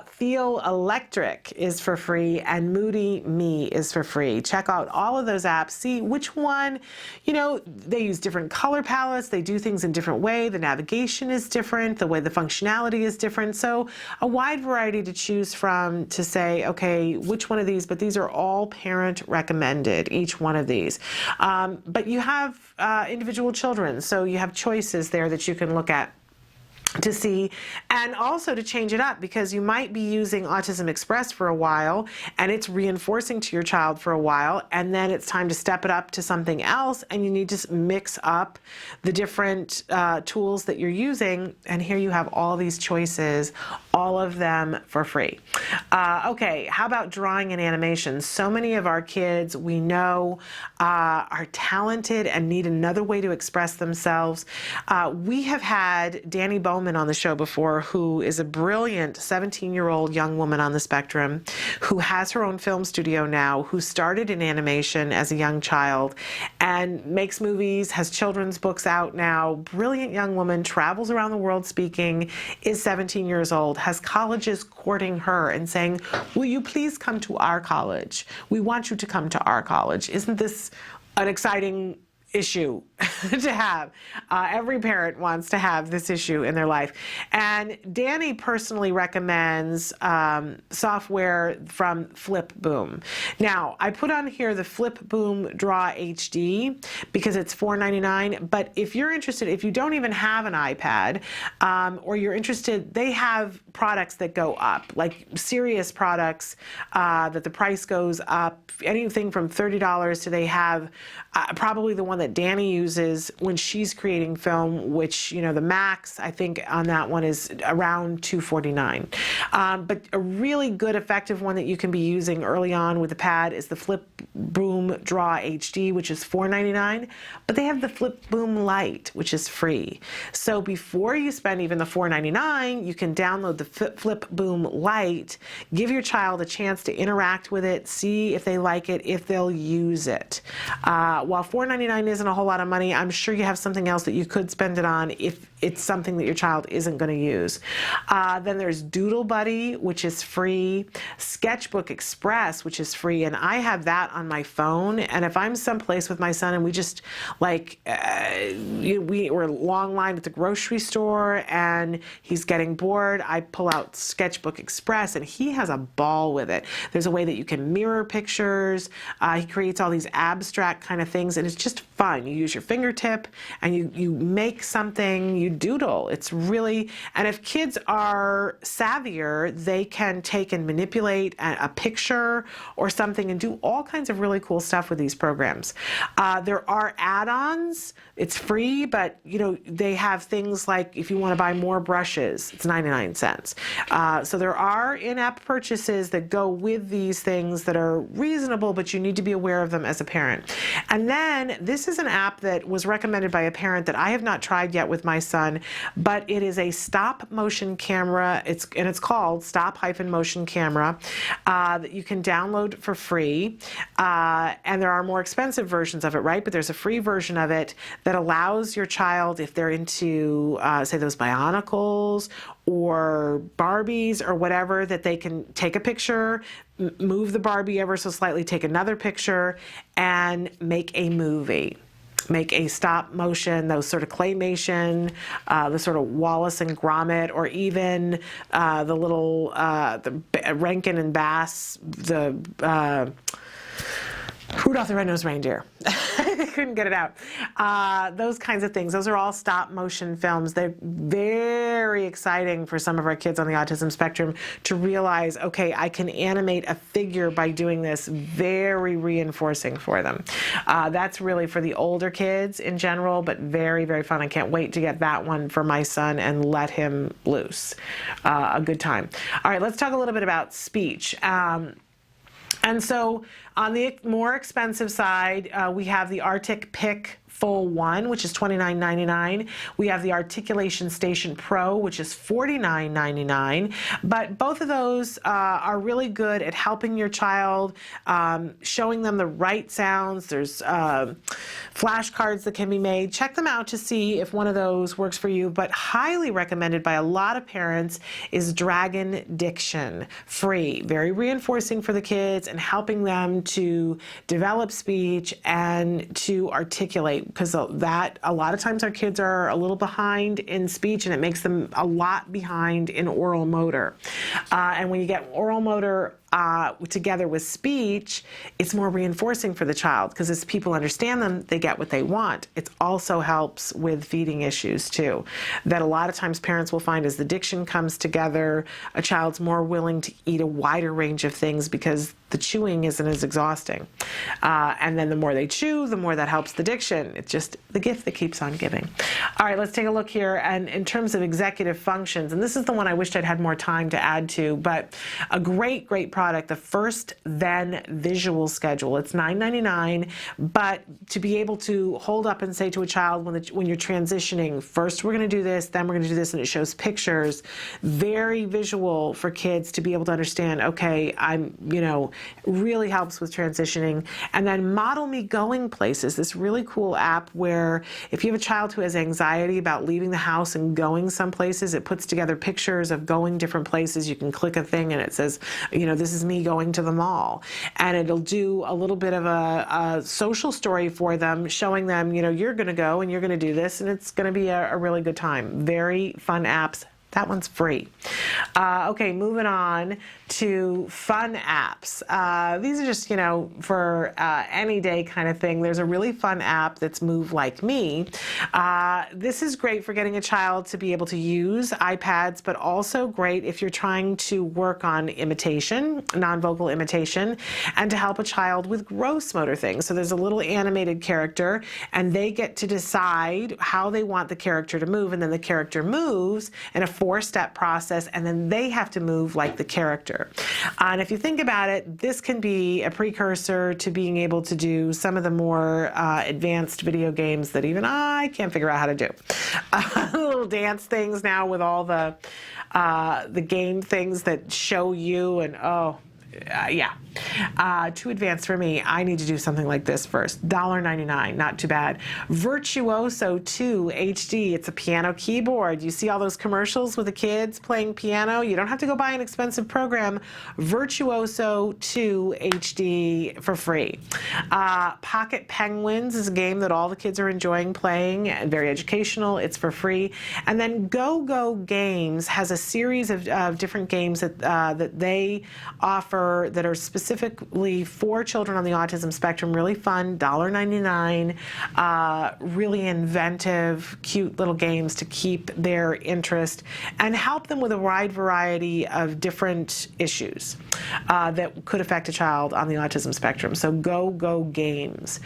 Feel Electric is for free, and Moody Me is for free. Check out all of those apps. See which one, you know, they use different color palettes. They do things in different way. The navigation is different. The way the functionality is different. So a wide variety to choose from to say, okay, which one of these, but these are all parent recommended, each one of these. But you have individual children, so you have choices there that you can look at to see, and also to change it up, because you might be using Autism Express for a while and it's reinforcing to your child for a while, and then it's time to step it up to something else, and you need to mix up the different tools that you're using, and here you have all these choices, all of them for free. Okay, how about drawing and animation? So many of our kids we know are talented and need another way to express themselves. We have had Danny Bowman on the show before, who is a brilliant 17-year-old young woman on the spectrum who has her own film studio now, who started in animation as a young child and makes movies, has children's books out now. Brilliant young woman, travels around the world speaking, is 17 years old, has colleges courting her and saying, will you please come to our college? We want you to come to our college. Isn't this an exciting issue to have? Every parent wants to have this issue in their life. And Danny personally recommends software from FilipBoom. Now, I put on here the FilipBoom Draw HD because it's $4.99, but if you're interested, if you don't even have an iPad, or you're interested, they have products that go up, like serious products that the price goes up, anything from $30 to they have probably the one that Danny uses when she's creating film, which, you know, the max I think on that one is around $249. But a really good effective one that you can be using early on with the pad is the FilipBoom Draw HD, which is $4.99, but they have the FilipBoom Lite, which is free. So before you spend even the $4.99, you can download the FilipBoom Lite, give your child a chance to interact with it, see if they like it, if they'll use it. While $4.99 isn't a whole lot of money, I'm sure you have something else that you could spend it on if it's something that your child isn't going to use. Then there's Doodle Buddy, which is free, Sketchbook Express, which is free, and I have that on my phone, and if I'm someplace with my son and we just like, we're long line at the grocery store and he's getting bored, I pull out Sketchbook Express and he has a ball with it. There's a way that you can mirror pictures. He creates all these abstract kind of things, and it's just fun. You use your fingertip and you make something, you doodle. It's really, and if kids are savvier, they can take and manipulate a picture or something and do all kinds of really cool stuff with these programs. There are add-ons. It's free, but you know, they have things like if you want to buy more brushes, it's 99 cents. So there are in-app purchases that go with these things that are reasonable, but you need to be aware of them as a parent. And then this this is an app that was recommended by a parent that I have not tried yet with my son, but it is a stop motion camera. It's called Stop-Motion Camera that you can download for free. And there are more expensive versions of it, right? But there's a free version of it that allows your child, if they're into, say, those Bionicles or Barbies or whatever, that they can take a picture, move the Barbie ever so slightly, take another picture, and make a movie. Make a stop motion, those sort of claymation, the sort of Wallace and Gromit, or even the little the Rankin and Bass, the Rudolph the Red-Nosed Reindeer. I couldn't get it out. Those kinds of things. Those are all stop motion films. They're very exciting for some of our kids on the autism spectrum to realize, okay, I can animate a figure by doing this. Very reinforcing for them. That's really for the older kids in general, but very, very fun. I can't wait to get that one for my son and let him loose. A good time. All right, let's talk a little bit about speech. And so on the more expensive side, we have the ArtikPix-Ful 1, which is $29.99. We have the Articulation Station Pro, which is $49.99. But both of those are really good at helping your child, showing them the right sounds. There's flashcards that can be made. Check them out to see if one of those works for you. But highly recommended by a lot of parents is Jargon Diction. Free. Very reinforcing for the kids and helping them to develop speech and to articulate, because that a lot of times our kids are a little behind in speech, and it makes them a lot behind in oral motor. And when you get oral motor together with speech, it's more reinforcing for the child, because as people understand them, they get what they want. It also helps with feeding issues too, that a lot of times parents will find as the diction comes together, a child's more willing to eat a wider range of things because the chewing isn't as exhausting. And then the more they chew, the more that helps the diction. It's just the gift that keeps on giving. All right, let's take a look here. And in terms of executive functions, and this is the one I wished I'd had more time to add to, but a great, great product, the First Then Visual Schedule. It's $9.99, but to be able to hold up and say to a child when you're transitioning, first we're going to do this, then we're going to do this, and it shows pictures, very visual for kids to be able to understand, okay, really helps with transitioning. And then Model Me Going Places, this really cool app where if you have a child who has anxiety about leaving the house and going some places, it puts together pictures of going different places. You can click a thing and it says, this is me going to the mall. And it'll do a little bit of a social story for them, showing them, you're going to go and you're going to do this, and it's going to be a really good time. Very fun apps. That one's free. Okay, moving on to fun apps. These are just, for any day kind of thing. There's a really fun app that's Move Like Me. This is great for getting a child to be able to use iPads, but also great if you're trying to work on imitation, non-vocal imitation, and to help a child with gross motor things. So there's a little animated character, and they get to decide how they want the character to move, and then the character moves in a 4-step process, and then they have to move like the character. And if you think about it, this can be a precursor to being able to do some of the more advanced video games that even I can't figure out how to do. Little dance things now with all the game things that show you, and too advanced for me. I need to do something like this first. $1.99, not too bad. Virtuoso 2 HD. It's a piano keyboard. You see all those commercials with the kids playing piano? You don't have to go buy an expensive program. Virtuoso 2 HD for free. Pocket Penguins is a game that all the kids are enjoying playing, and very educational. It's for free. And then Go Go Games has a series of different games that they offer that are specifically for children on the autism spectrum. Really fun, $1.99, really inventive, cute little games to keep their interest and help them with a wide variety of different issues that could affect a child on the autism spectrum. So Go Go Games.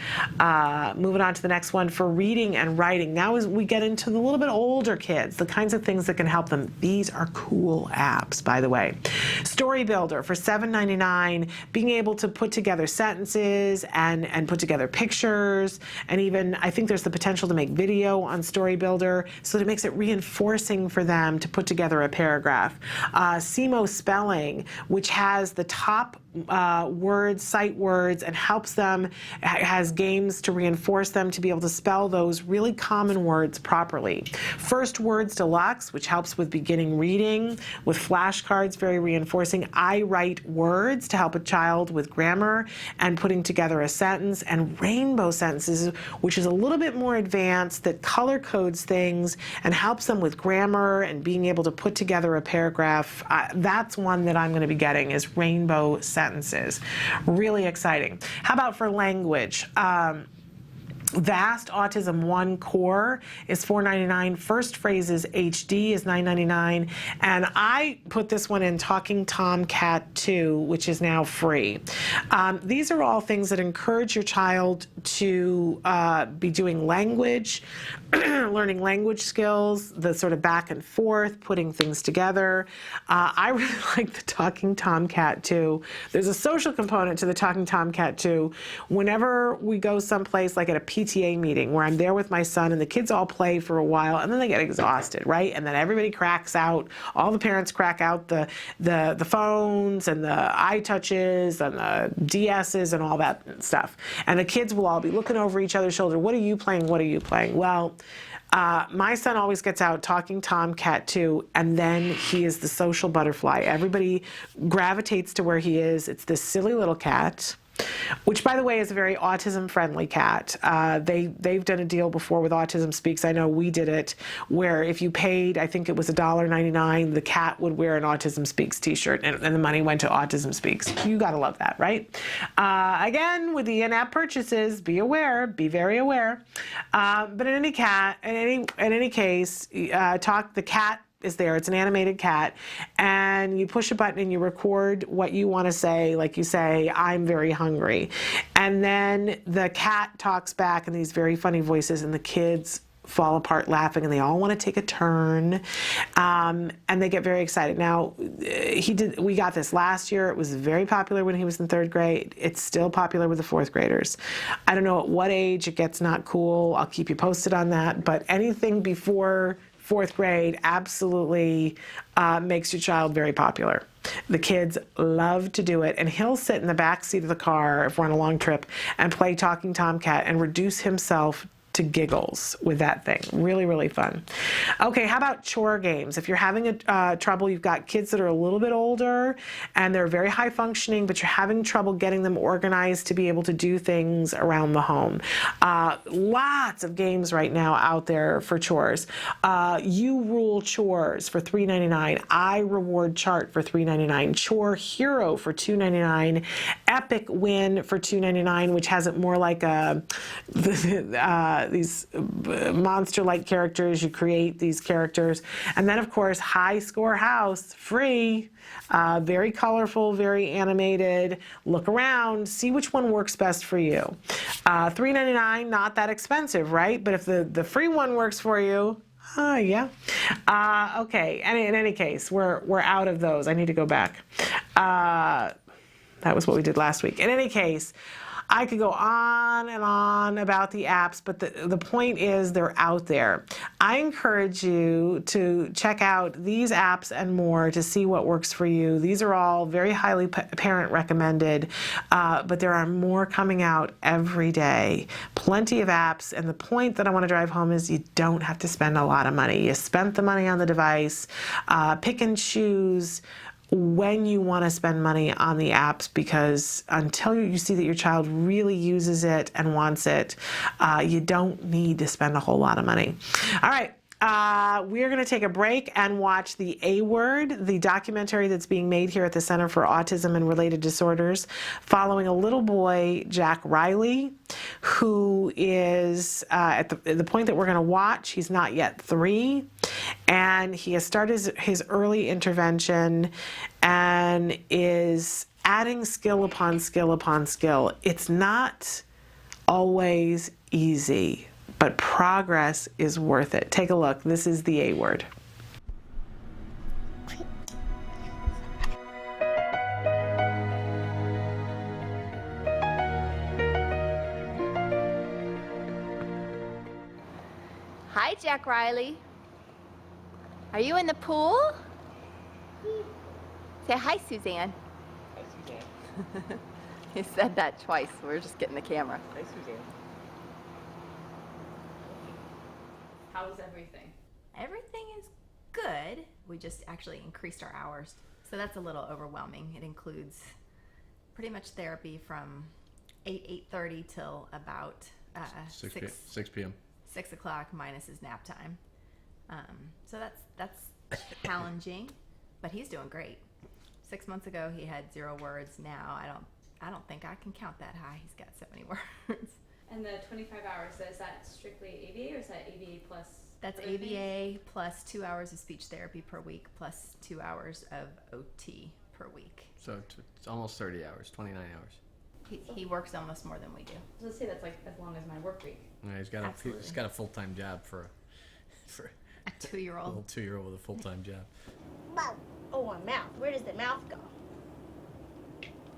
Moving on to the next one for reading and writing. Now as we get into the little bit older kids, the kinds of things that can help them. These are cool apps, by the way. Story Builder for $7.99. Being able to put together sentences and put together pictures, and even I think there's the potential to make video on Story Builder, so that it makes it reinforcing for them to put together a paragraph. Cimo spelling, which has the top words, sight words, and helps them, has games to reinforce them to be able to spell those really common words properly. First Words Deluxe, which helps with beginning reading, with flashcards, very reinforcing. I Write Words to help a child with grammar and putting together a sentence. And Rainbow Sentences, which is a little bit more advanced, that color codes things and helps them with grammar and being able to put together a paragraph. That's one that I'm going to be getting, is Rainbow Sentences. Really exciting. How about for language? Vast Autism 1 Core is $4.99. First Phrases HD is $9.99. And I put this one in Talking Tom Cat 2, which is now free. These are all things that encourage your child to be doing language, learning language skills, the sort of back and forth, putting things together. I really like the Talking Tom Cat 2. There's a social component to the Talking Tom Cat 2. Whenever we go someplace like at a PTA meeting where I'm there with my son and the kids all play for a while and then they get exhausted, right? And then everybody cracks out, all the parents crack out the phones and the iTouches and the DSs and all that stuff. And the kids will all be looking over each other's shoulder. What are you playing? What are you playing? Well, my son always gets out Talking Tom Cat 2, and then he is the social butterfly. Everybody gravitates to where he is. It's this silly little cat, which, by the way, is a very autism-friendly cat. They've done a deal before with Autism Speaks. I know we did it, where if you paid, I think it was $1.99, the cat would wear an Autism Speaks t-shirt, and the money went to Autism Speaks. You gotta love that, right? Again, with the in-app purchases, be aware, be very aware. But in any case, the cat is there. It's an animated cat, and you push a button and you record what you want to say, like you say, I'm very hungry. And then the cat talks back in these very funny voices, and the kids fall apart laughing, and they all want to take a turn, and they get very excited. Now, we got this last year. It was very popular when he was in 3rd grade. It's still popular with the 4th graders. I don't know at what age it gets not cool. I'll keep you posted on that, but anything before 4th grade absolutely makes your child very popular. The kids love to do it, and he'll sit in the back seat of the car if we're on a long trip and play Talking Tomcat and reduce himself to giggles with that thing. Really, really fun. Okay, how about chore games? If you're having trouble, you've got kids that are a little bit older and they're very high functioning, but you're having trouble getting them organized to be able to do things around the home. Lots of games right now out there for chores. You Rule Chores for $3.99. I Reward Chart for $3.99. Chore Hero for $2.99. Epic Win for $2.99, which has it more like these monster-like characters. You create these characters. And then, of course, High Score House, free. Very colorful, very animated. Look around, see which one works best for you. $3.99, not that expensive, right? But if the free one works for you, yeah. Okay, and in any case, we're out of those. I need to go back. That was what we did last week. In any case, I could go on and on about the apps, but the point is they're out there. I encourage you to check out these apps and more to see what works for you. These are all very highly parent recommended, but there are more coming out every day. Plenty of apps, and the point that I want to drive home is you don't have to spend a lot of money. You spent the money on the device. Pick and choose when you want to spend money on the apps, because until you see that your child really uses it and wants it, you don't need to spend a whole lot of money. All right. We're going to take a break and watch The A Word, the documentary that's being made here at the Center for Autism and Related Disorders, following a little boy, Jack Riley, who is at the point that we're going to watch. He's not yet 3, and he has started his early intervention and is adding skill upon skill upon skill. It's not always easy, but progress is worth it. Take a look. This is The A Word. Jack Riley. Are you in the pool? Say hi, Suzanne. Hi, Suzanne. He said that twice. We're just getting the camera. Hi, Suzanne. How's everything? Everything is good. We just actually increased our hours. So that's a little overwhelming. It includes pretty much therapy from 8:30 till about 6 p.m. 6 o'clock minus his nap time. So that's challenging, but he's doing great. 6 months ago he had 0 words. Now I don't think I can count that high. He's got so many words. And the 25 hours, is that strictly ABA or is that ABA plus? That's other things? ABA plus 2 hours of speech therapy per week plus 2 hours of OT per week. So it's almost 30 hours, 29 hours. He works almost more than we do. So let's say that's like as long as my work week. Yeah, he's got a full-time job for a 2-year-old. A little 2-year-old with a full-time job. Oh, a mouth. Where does the mouth go?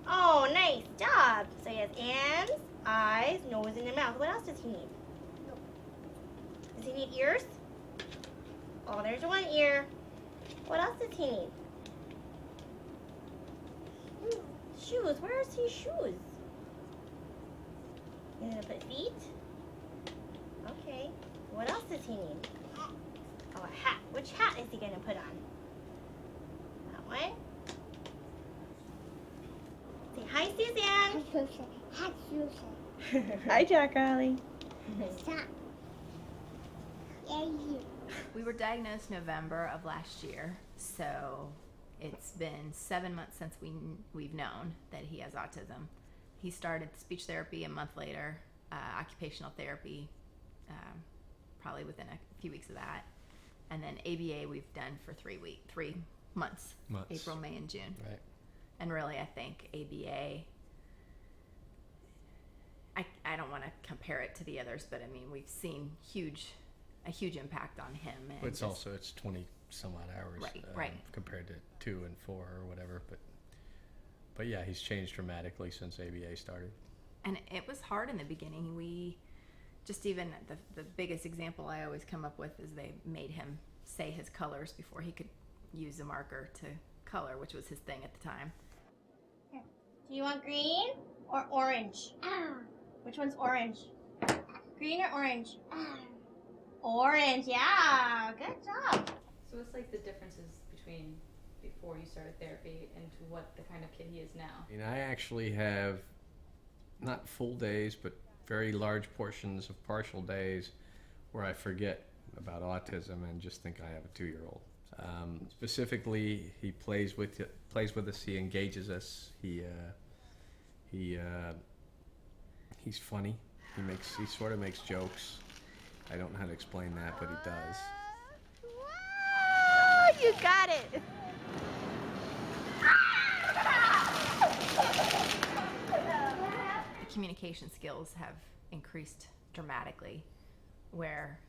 Oh, nice job. So he has hands, eyes, nose, and a mouth. What else does he need? Does he need ears? Oh, there's one ear. What else does he need? Shoes. Where is his shoes? You gonna put feet? Okay. What else does he need? Oh, a hat. Which hat is he gonna put on? That one? Say hi, Suzanne. Hi, Susan. Hi, Jack Riley. Stop. We were diagnosed November of last year, so it's been 7 months since we've known that he has autism. He started speech therapy a month later, occupational therapy, probably within a few weeks of that, and then ABA we've done for 3 months, April, May, and June. Right. And really, I think ABA, I don't want to compare it to the others, but I mean, we've seen a huge impact on him. And But it's 20 some odd hours, right. compared to 2 and 4 or whatever. But yeah, he's changed dramatically since ABA started. And it was hard in the beginning. We just even the biggest example I always come up with is they made him say his colors before he could use a marker to color, which was his thing at the time. Do you want green or orange? Which one's orange? Green or orange? Orange, yeah. Good job. So what's like the differences between before you started therapy and to what the kind of kid he is now? I actually have not full days, but very large portions of partial days where I forget about autism and just think I have a 2-year-old. Specifically, he plays with us. He engages us. He's funny. He sort of makes jokes. I don't know how to explain that, but he does. Oh, you got it. The communication skills have increased dramatically, where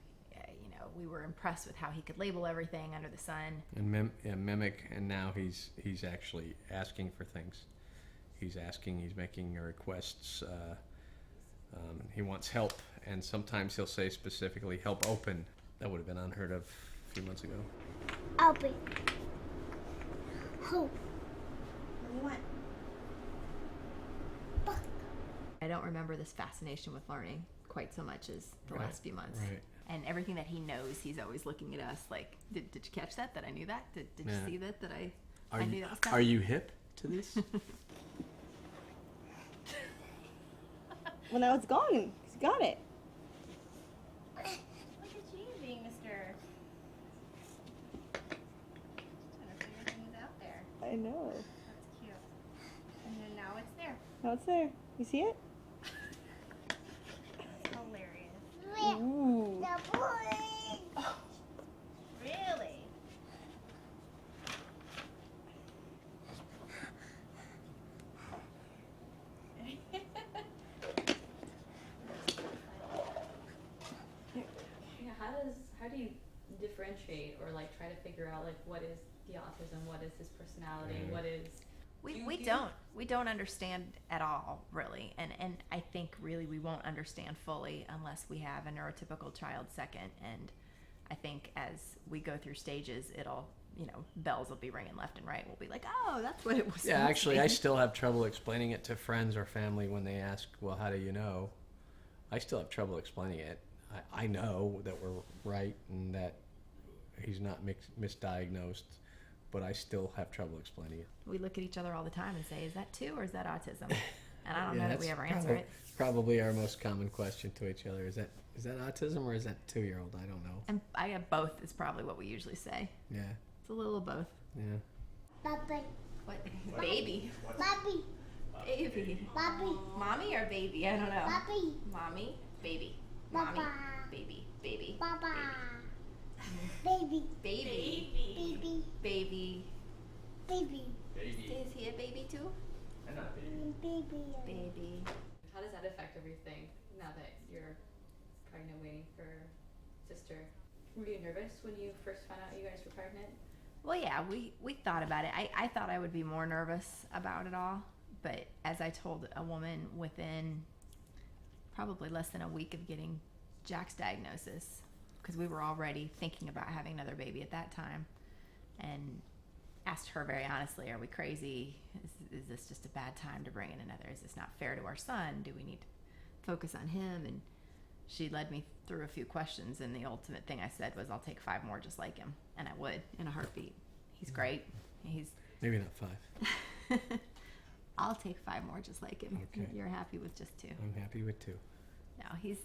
we were impressed with how he could label everything under the sun And mimic, and now he's actually asking for things. He's making requests. He wants help, and sometimes he'll say specifically, help open. That would have been unheard of a few months ago. Open. Hope. What? I don't remember this fascination with learning quite so much as the last few months. Right. And everything that he knows, he's always looking at us like, did you catch that? That I knew that? Did you see that? That I knew that was coming? Are you hip to this? Well, now it's gone. He's got it. Look at you being Mr. Trying to figure things out there. I know. That's cute. And then now it's there. Now it's there. You see it? That's hilarious. Ooh. Oh, really? How do you differentiate or like try to figure out like what is the autism, what is his personality, what is we don't understand at all, really, and I think really we won't understand fully unless we have a neurotypical child second, and I think as we go through stages, it'll, bells will be ringing left and right. We'll be like, oh, that's what it was. Yeah, actually, I still have trouble explaining it to friends or family when they ask, well, how do you know? I still have trouble explaining it. I know that we're right and that he's not misdiagnosed, but I still have trouble explaining it. We look at each other all the time and say, is that 2 or is that autism? And I don't Yeah, know that we that's ever answer it. Probably our most common question to each other. Is that autism or is that 2-year-old? I don't know. And I have both is probably what we usually say. Yeah. It's a little of both. Yeah. Bobby. What? Baby. Bobby. Baby. Bobby. Mommy or baby? I don't know. Bobby. Mommy. Baby. Mommy. Baba. Baby. Baby. Baba. Baby. Baby. Baby. Baby. Baby. Is he a baby too? I'm not a baby. Baby. How does that affect everything now that you're pregnant, waiting for sister? Were you nervous when you first found out you guys were pregnant? Well, yeah, we thought about it. I thought I would be more nervous about it all, but as I told a woman within probably less than a week of getting Jack's diagnosis, because we were already thinking about having another baby at that time, and asked her very honestly, are we crazy? Is this just a bad time to bring in another? Is this not fair to our son? Do we need to focus on him? And she led me through a few questions, and the ultimate thing I said was, I'll take 5 more just like him. And I would, in a heartbeat. He's great. He's Maybe not 5. I'll take 5 more just like him. Okay. You're happy with just 2. I'm happy with 2. No, he's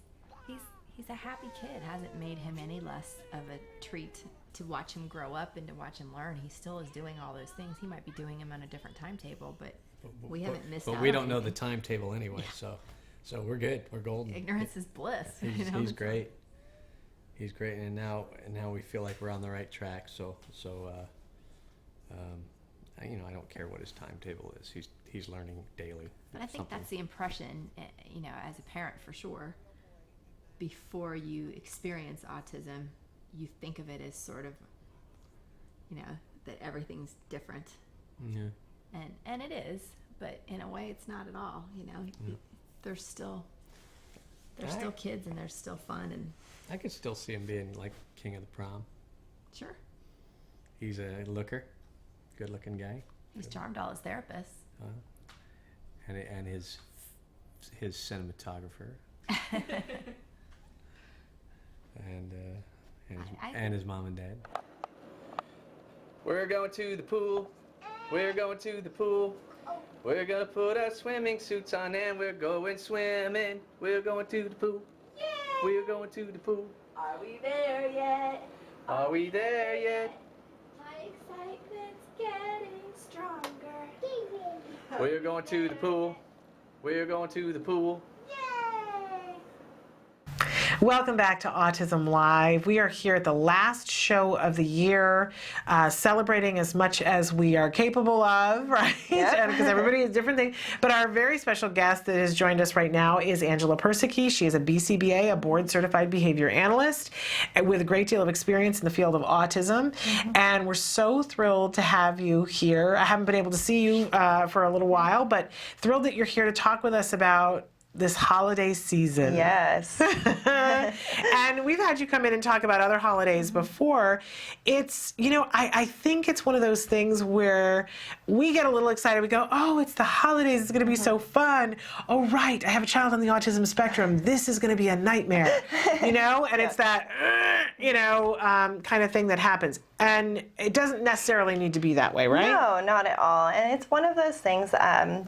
a happy kid. Hasn't made him any less of a treat to watch him grow up and to watch him learn. He still is doing all those things. He might be doing them on a different timetable, but we haven't missed out. But we don't know the anything. timetable anyway, so we're good. We're golden. Ignorance is bliss. He's great. He's great, and now we feel like we're on the right track. So I don't care what his timetable is. He's learning daily. But I think that's the impression, as a parent for sure. Before you experience autism, you think of it as sort of, that everything's different. Yeah. And it is, but in a way it's not at all. They're still kids, and they're still fun, and I could still see him being like king of the prom. sure, He's a looker, good-looking guy. he's charmed all his therapists. And his cinematographer. and his mom and dad. We're going to the pool. We're going to the pool. We're gonna put our swimming suits on and we're going swimming. We're going to the pool. Yay! We're going to the pool. Are we there yet? Are we there yet? My excitement's getting stronger. We're going to the pool. We're going to the pool. Welcome back to Autism Live. We are here at the last show of the year, celebrating as much as we are capable of, right? Because everybody has different things. But our very special guest that has joined us right now is Angela Persicke. She is a BCBA, a board-certified behavior analyst, with a great deal of experience in the field of autism. And we're so thrilled to have you here. I haven't been able to see you for a little while, but thrilled that you're here to talk with us about this holiday season. Yes. And we've had you come in and talk about other holidays before. It's, I think it's one of those things where we get a little excited. We go, oh, it's the holidays. It's going to be so fun. Oh, right. I have a child on the autism spectrum. This is going to be a nightmare, And it's that, kind of thing that happens. And it doesn't necessarily need to be that way, right? No, not at all. And it's one of those things,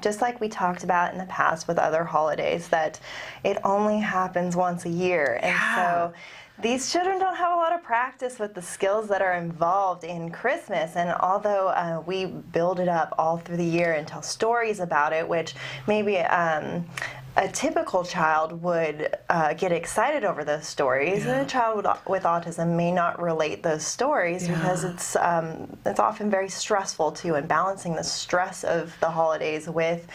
just like we talked about in the past with other holidays, that it only happens once a year. And so these children don't have a lot of practice with the skills that are involved in Christmas. And although we build it up all through the year and tell stories about it, which maybe a typical child would get excited over those stories, and a child with autism may not relate those stories because it's often very stressful too, and balancing the stress of the holidays with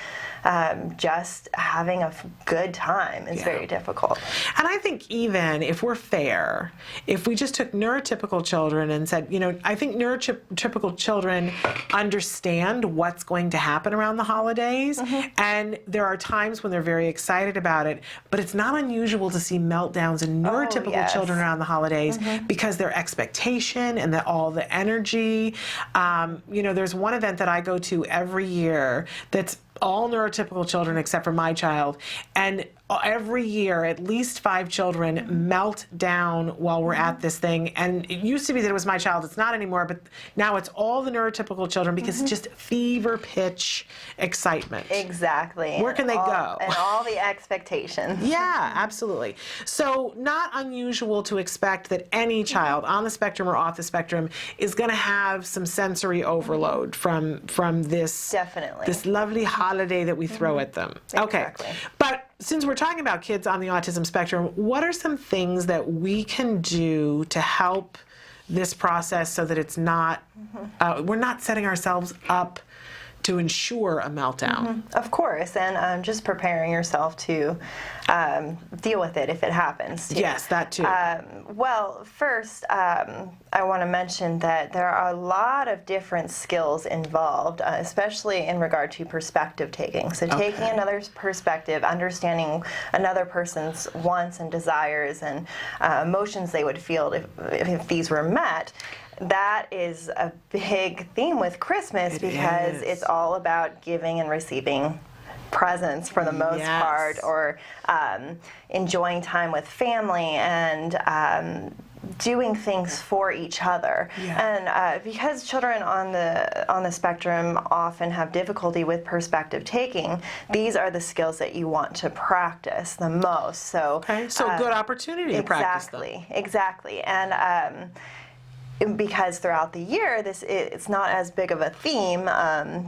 just having a good time is very difficult. And I think even if we're fair, if we just took neurotypical children and said, I think neurotypical children understand what's going to happen around the holidays, and there are times when they're very very excited about it. But it's not unusual to see meltdowns in neurotypical children around the holidays because their expectation and all the energy. You know, there's one event that I go to every year that's all neurotypical children except for my child, and every year at least 5 children melt down while we're at this thing. And it used to be that it was my child. It's not anymore, but now it's all the neurotypical children because it's just fever pitch excitement. Exactly. Where can they go? And all the expectations. Yeah, absolutely. So not unusual to expect that any child on the spectrum or off the spectrum is going to have some sensory overload from this this lovely holiday that we throw at them. Exactly. Okay. But since we're talking about kids on the autism spectrum, what are some things that we can do to help this process so that it's not, we're not setting ourselves up to ensure a meltdown? Of course, and just preparing yourself to deal with it if it happens. Yes, that too. Well, first, I want to mention that there are a lot of different skills involved, especially in regard to perspective taking. So taking another's perspective, understanding another person's wants and desires and emotions they would feel if these were met. That is a big theme with Christmas because it's all about giving and receiving presents for the most part, or enjoying time with family and doing things for each other. And because children on the spectrum often have difficulty with perspective taking, these are the skills that you want to practice the most. So good opportunity to practice them. Exactly. And because throughout the year, it's not as big of a theme,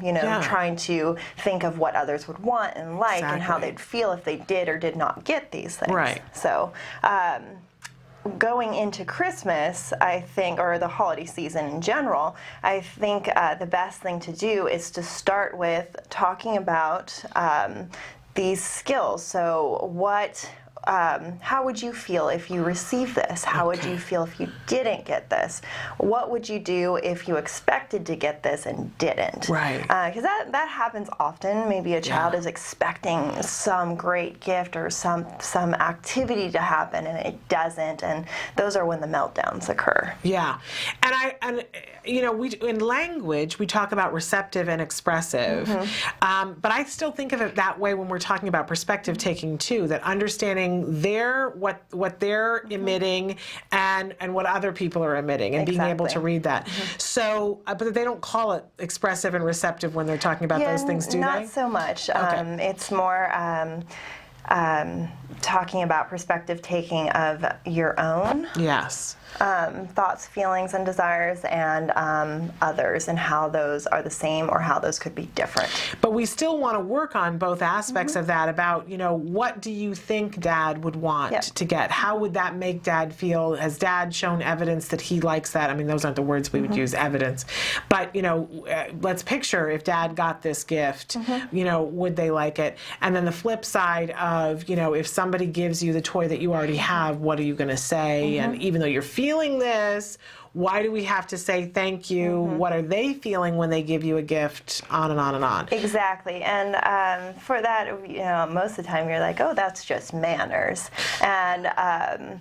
you know, trying to think of what others would want and like and how they'd feel if they did or did not get these things. Right. So going into Christmas, I think, or the holiday season in general, I think the best thing to do is to start with talking about these skills. So how would you feel if you received this? How would you feel if you didn't get this? What would you do if you expected to get this and didn't? Right. Because that happens often. Maybe a child is expecting some great gift or some activity to happen and it doesn't, and those are when the meltdowns occur. Yeah. And you know, in language, we talk about receptive and expressive, but I still think of it that way when we're talking about perspective taking too, that understanding what they're emitting and what other people are emitting and being able to read that. So, but they don't call it expressive and receptive when they're talking about those things, do they? Not so much. It's more talking about perspective taking of your own. Yes. Thoughts, feelings, and desires, and others, and how those are the same or how those could be different. But we still want to work on both aspects of that about, you know, what do you think Dad would want to get? How would that make Dad feel? Has Dad shown evidence that he likes that? I mean, those aren't the words we would use, evidence. But, you know, let's picture if Dad got this gift, you know, would they like it? And then the flip side of, you know, if somebody gives you the toy that you already have, what are you going to say? And even though you're feeling this, why do we have to say thank you? What are they feeling when they give you a gift? On and on and on. Exactly. And for that, you know, most of the time you're like, oh, that's just manners. And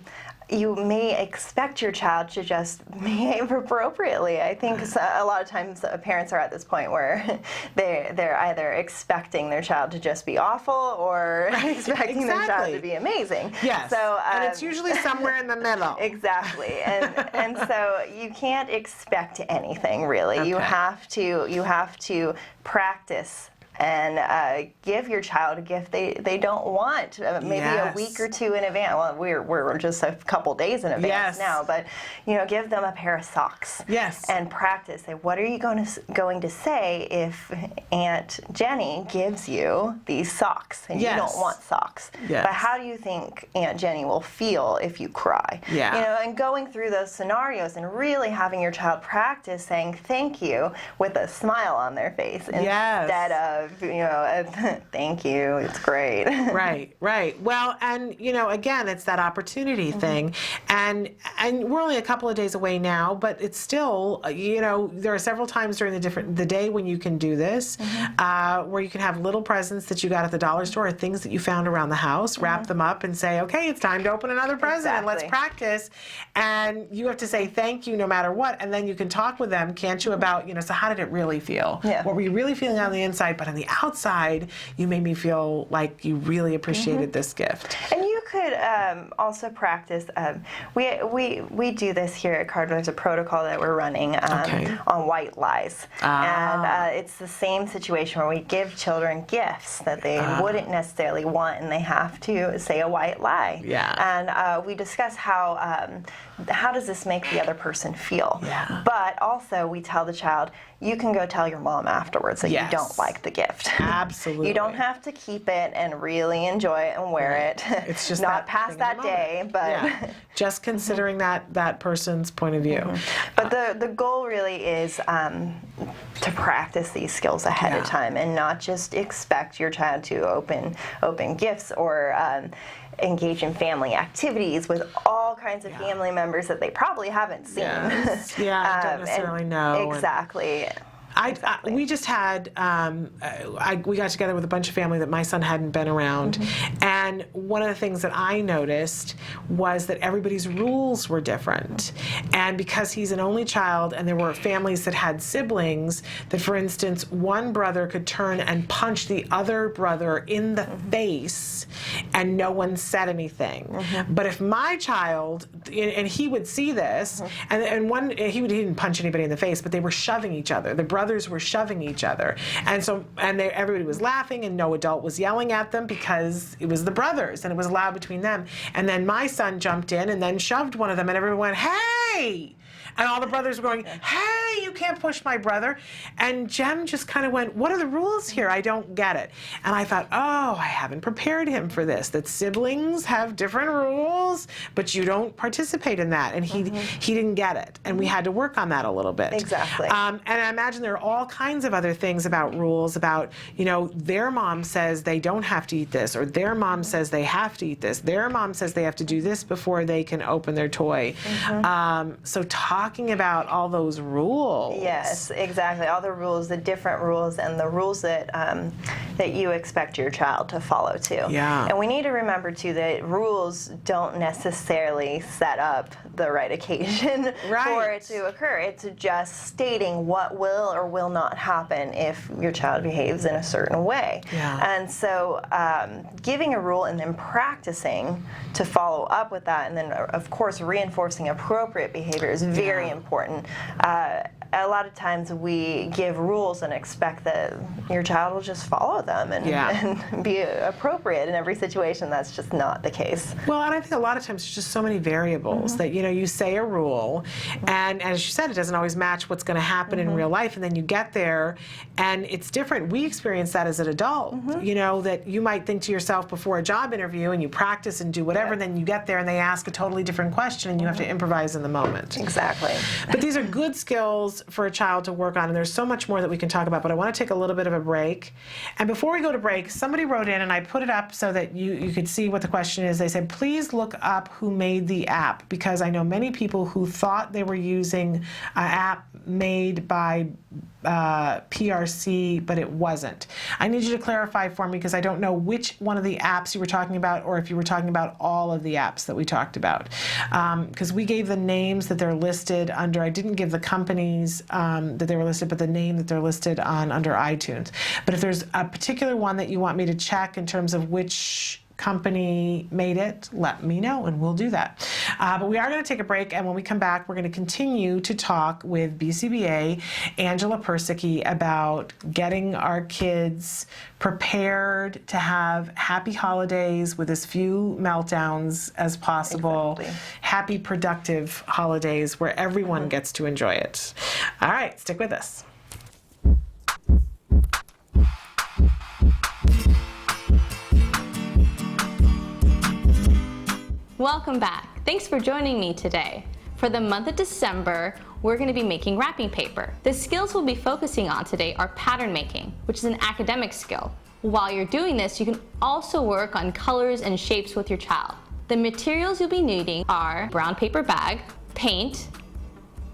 you may expect your child to just behave appropriately. I think a lot of times parents are at this point where they're either expecting their child to just be awful or expecting their child to be amazing. Yes. So, and it's usually somewhere in the middle. Exactly. And so you can't expect anything really. You have to practice and give your child a gift they don't want, maybe a week or two in advance. Well, we're just a couple days in advance now, but you know, give them a pair of socks. Yes. And practice. Say, what are you going to say if Aunt Jenny gives you these socks and you don't want socks? Yes. But how do you think Aunt Jenny will feel if you cry? Yeah. You know, and going through those scenarios and really having your child practice saying thank you with a smile on their face instead of Thank you. It's great. Right. Well, and again, it's that opportunity thing, and we're only a couple of days away now, but it's still, there are several times during the day when you can do this, where you can have little presents that you got at the dollar store or things that you found around the house, wrap them up, and say, okay, it's time to open another present, and let's practice. And you have to say thank you no matter what, and then you can talk with them, can't you, about so how did it really feel? What were you really feeling on the inside? But on the outside, you made me feel like you really appreciated this gift. And you could also practice. We do this here at Cardinal. There's a protocol that we're running on white lies, and it's the same situation where we give children gifts that they wouldn't necessarily want, and they have to say a white lie. And we discuss how does this make the other person feel. But also we tell the child, you can go tell your mom afterwards that you don't like the gift. Absolutely. You don't have to keep it and really enjoy it and wear it. It's just not past that day, but just considering that person's point of view. But the goal really is to practice these skills ahead of time, and not just expect your child to open gifts or engage in family activities with all kinds of family members that they probably haven't seen. Don't necessarily know. Exactly. We just had, we got together with a bunch of family that my son hadn't been around. And one of the things that I noticed was that everybody's rules were different. And because he's an only child and there were families that had siblings, that for instance, one brother could turn and punch the other brother in the face and no one said anything. But if my child, and he would see this, and one, he didn't punch anybody in the face, but they were shoving each other. The brothers were shoving each other, and so everybody was laughing, and no adult was yelling at them because it was the brothers, and it was allowed between them. And then my son jumped in and then shoved one of them, and everyone went, "Hey!" And all the brothers were going, "Hey, you can't push my brother." And Jem just kind of went, "What are the rules here? I don't get it." And I thought, oh, I haven't prepared him for this, that siblings have different rules, but you don't participate in that. And he didn't get it. And we had to work on that a little bit. Exactly. And I imagine there are all kinds of other things about rules, about, their mom says they don't have to eat this, or their mom says they have to eat this. Their mom says they have to do this before they can open their toy. So talking about all those rules. Yes, exactly. All the rules, the different rules, and the rules that that you expect your child to follow too. And we need to remember too that rules don't necessarily set up the right occasion for it to occur. It's just stating what will or will not happen if your child behaves in a certain way. And so giving a rule and then practicing to follow up with that, and then of course reinforcing appropriate behavior is very important. A lot of times we give rules and expect that your child will just follow them and be appropriate in every situation. That's just not the case. Well, and I think a lot of times there's just so many variables that, you say a rule, and as you said, it doesn't always match what's going to happen in real life, and then you get there, and it's different. We experience that as an adult, that you might think to yourself before a job interview, and you practice and do whatever, and then you get there and they ask a totally different question, and you have to improvise in the moment. Exactly. But these are good skills for a child to work on, and there's so much more that we can talk about, but I want to take a little bit of a break. And before we go to break, somebody wrote in, and I put it up so that you could see what the question is. They said, please look up who made the app, because I know many people who thought they were using an app made by PRC, but it wasn't. I need you to clarify for me, because I don't know which one of the apps you were talking about, or if you were talking about all of the apps that we talked about. Because we gave the names that they're listed under. I didn't give the companies that they were listed, but the name that they're listed on under iTunes. But if there's a particular one that you want me to check in terms of which company made it, let me know and we'll do that. But we are going to take a break, and when we come back, we're going to continue to talk with BCBA Angela Persicke about getting our kids prepared to have happy holidays with as few meltdowns as possible. Happy, productive holidays where everyone gets to enjoy it. All right, stick with us. Welcome back. Thanks for joining me today. For the month of December, we're going to be making wrapping paper. The skills we'll be focusing on today are pattern making, which is an academic skill. While you're doing this, you can also work on colors and shapes with your child. The materials you'll be needing are brown paper bag, paint,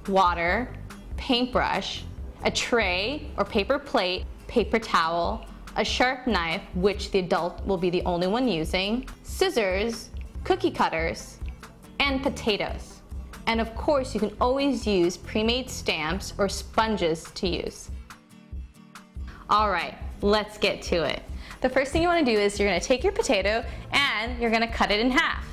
water, paintbrush, a tray or paper plate, paper towel, a sharp knife, which the adult will be the only one using, scissors, cookie cutters, and potatoes. And of course, you can always use pre-made stamps or sponges to use. All right, let's get to it. The first thing you want to do is you're going to take your potato and you're going to cut it in half.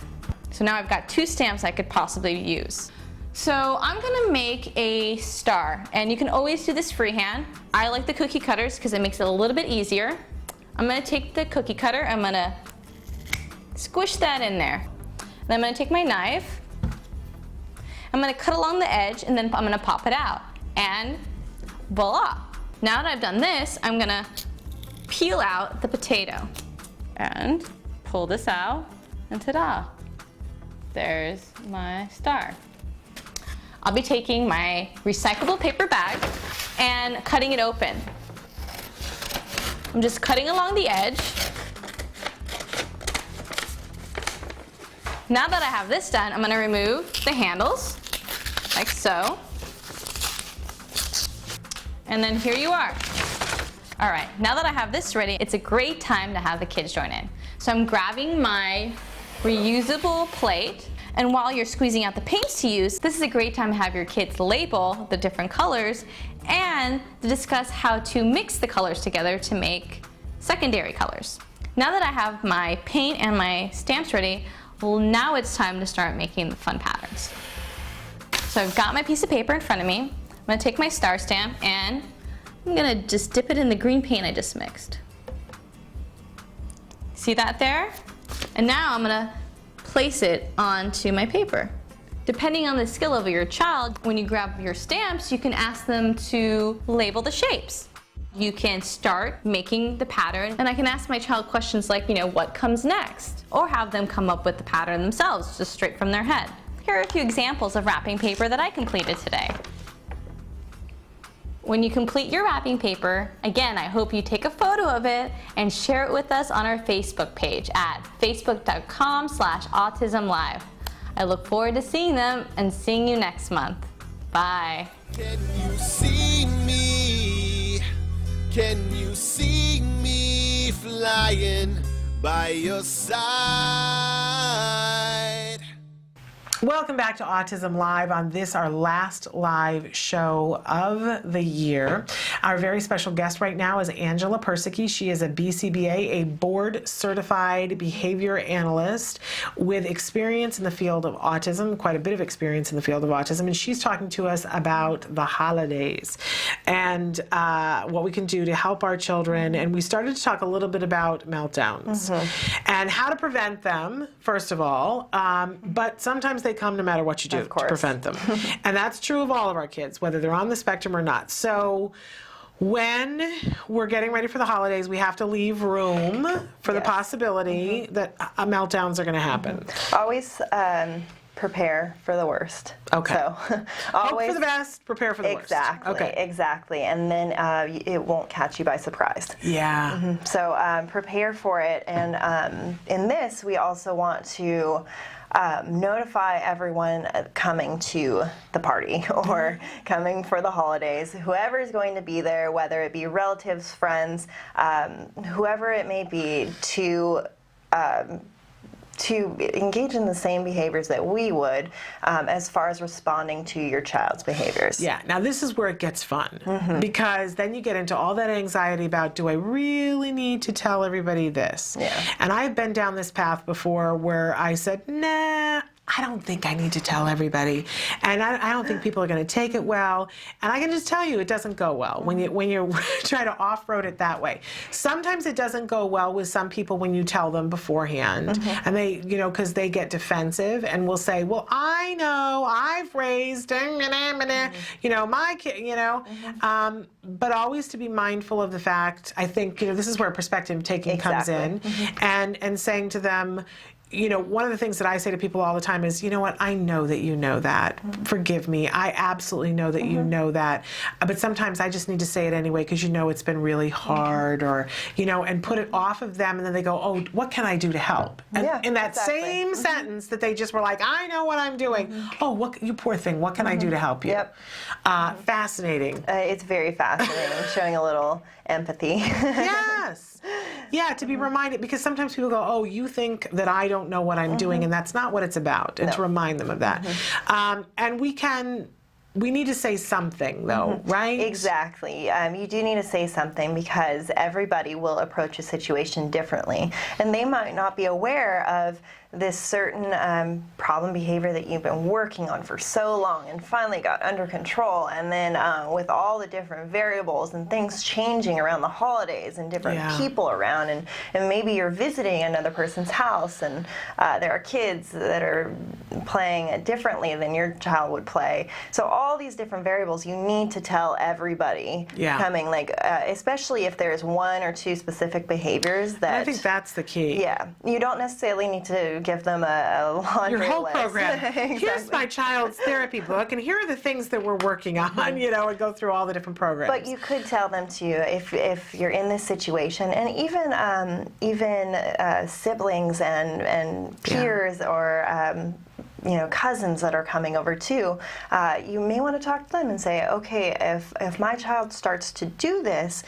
So now I've got 2 stamps I could possibly use. So I'm going to make a star, and you can always do this freehand. I like the cookie cutters because it makes it a little bit easier. I'm going to take the cookie cutter, I'm going to squish that in there. Then I'm going to take my knife, I'm going to cut along the edge, and then I'm going to pop it out. And voila! Now that I've done this, I'm going to peel out the potato and pull this out, and ta-da! There's my star. I'll be taking my recyclable paper bag and cutting it open. I'm just cutting along the edge. Now that I have this done, I'm going to remove the handles, like so. And then here you are. All right, now that I have this ready, it's a great time to have the kids join in. So I'm grabbing my reusable plate. And while you're squeezing out the paints to use, this is a great time to have your kids label the different colors and to discuss how to mix the colors together to make secondary colors. Now that I have my paint and my stamps ready, well, now it's time to start making the fun patterns. So I've got my piece of paper in front of me. I'm going to take my star stamp and I'm going to just dip it in the green paint I just mixed. See that there? And now I'm going to place it onto my paper. Depending on the skill level of your child, when you grab your stamps, you can ask them to label the shapes. You can start making the pattern, and I can ask my child questions like, what comes next? Or have them come up with the pattern themselves, just straight from their head. Here are a few examples of wrapping paper that I completed today. When you complete your wrapping paper, again, I hope you take a photo of it and share it with us on our Facebook page at facebook.com/autismlive. I look forward to seeing them and seeing you next month. Bye. Can you see me? Can you see me flying by your side? Welcome back to Autism Live on this, our last live show of the year. Our very special guest right now is Angela Persicke. She is a BCBA, a board-certified behavior analyst with experience in the field of autism, quite a bit of experience in the field of autism, and she's talking to us about the holidays and what we can do to help our children. And we started to talk a little bit about meltdowns and how to prevent them, first of all, but sometimes they come no matter what you do to prevent them. And that's true of all of our kids, whether they're on the spectrum or not. So when we're getting ready for the holidays, we have to leave room for the possibility that meltdowns are going to happen. Always prepare for the worst. Okay. So always hope for the best, prepare for the worst. Exactly. Exactly. And then it won't catch you by surprise. Yeah. So prepare for it. And in this, we also want to notify everyone coming to the party or coming for the holidays, whoever is going to be there, whether it be relatives, friends, whoever it may be, to engage in the same behaviors that we would as far as responding to your child's behaviors. Yeah, now this is where it gets fun because then you get into all that anxiety about, do I really need to tell everybody this? Yeah. And I've been down this path before where I said, nah, I don't think I need to tell everybody, and I don't think people are going to take it well. And I can just tell you, it doesn't go well when you try to off-road it that way. Sometimes it doesn't go well with some people when you tell them beforehand, and they, because they get defensive and will say, well, I know, I've raised, my kid, but always to be mindful of the fact, I think, this is where perspective taking comes in, and saying to them, one of the things that I say to people all the time is, you know what, I know that you know that. Forgive me. I absolutely know that you know that. But sometimes I just need to say it anyway because it's been really hard, or, and put it off of them, and then they go, oh, what can I do to help? And in that same sentence that they just were like, I know what I'm doing. Oh, what, you poor thing, what can I do to help you? Yep. Fascinating. It's very fascinating, showing a little empathy. Yes. Yeah, to be reminded, because sometimes people go, oh, you think that I don't know what I'm doing, and that's not what it's about, and to remind them of that. And we need to say something, though, right? Exactly. You do need to say something because everybody will approach a situation differently, and they might not be aware of this certain problem behavior that you've been working on for so long and finally got under control, and then with all the different variables and things changing around the holidays and different people around, and maybe you're visiting another person's house, and there are kids that are playing differently than your child would play. So all these different variables, you need to tell everybody coming, especially if there's one or two specific behaviors that... I think that's the key. Yeah. You don't necessarily need to give them a laundry your whole list. program. Exactly. Here's my child's therapy book, and here are the things that we're working on, and go through all the different programs. But you could tell them too, if you're in this situation, and even siblings and peers or cousins that are coming over too, you may want to talk to them and say, okay, if my child starts to do this,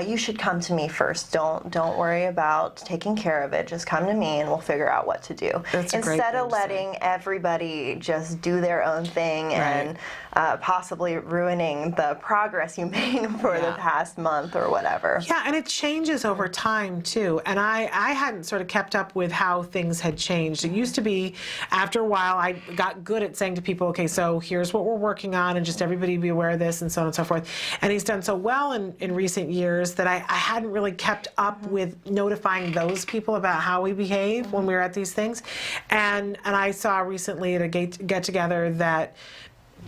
you should come to me first. Don't worry about taking care of it. Just come to me and we'll figure out what to do. Instead of letting everybody just do their own thing and possibly ruining the progress you made for the past month or whatever. Yeah, and it changes over time too. And I hadn't sort of kept up with how things had changed. It used to be, after a while, I got good at saying to people, okay, so here's what we're working on, and just everybody be aware of this, and so on and so forth. And he's done so well in recent years that I hadn't really kept up with notifying those people about how we behave when we were at these things. And I saw recently at a get-together that,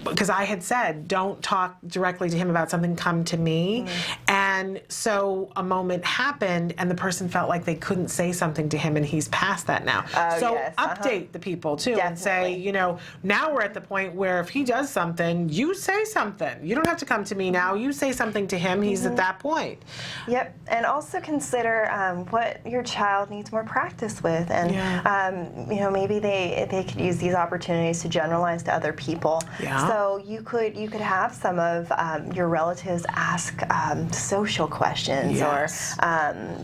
because I had said, don't talk directly to him about something, come to me. And so a moment happened, and the person felt like they couldn't say something to him, and he's past that now. Update the people, too, and say, now we're at the point where if he does something, you say something. You don't have to come to me now. You say something to him. He's at that point. Yep, and also consider what your child needs more practice with, and maybe they could use these opportunities to generalize to other people. So you could have some of your relatives ask social questions or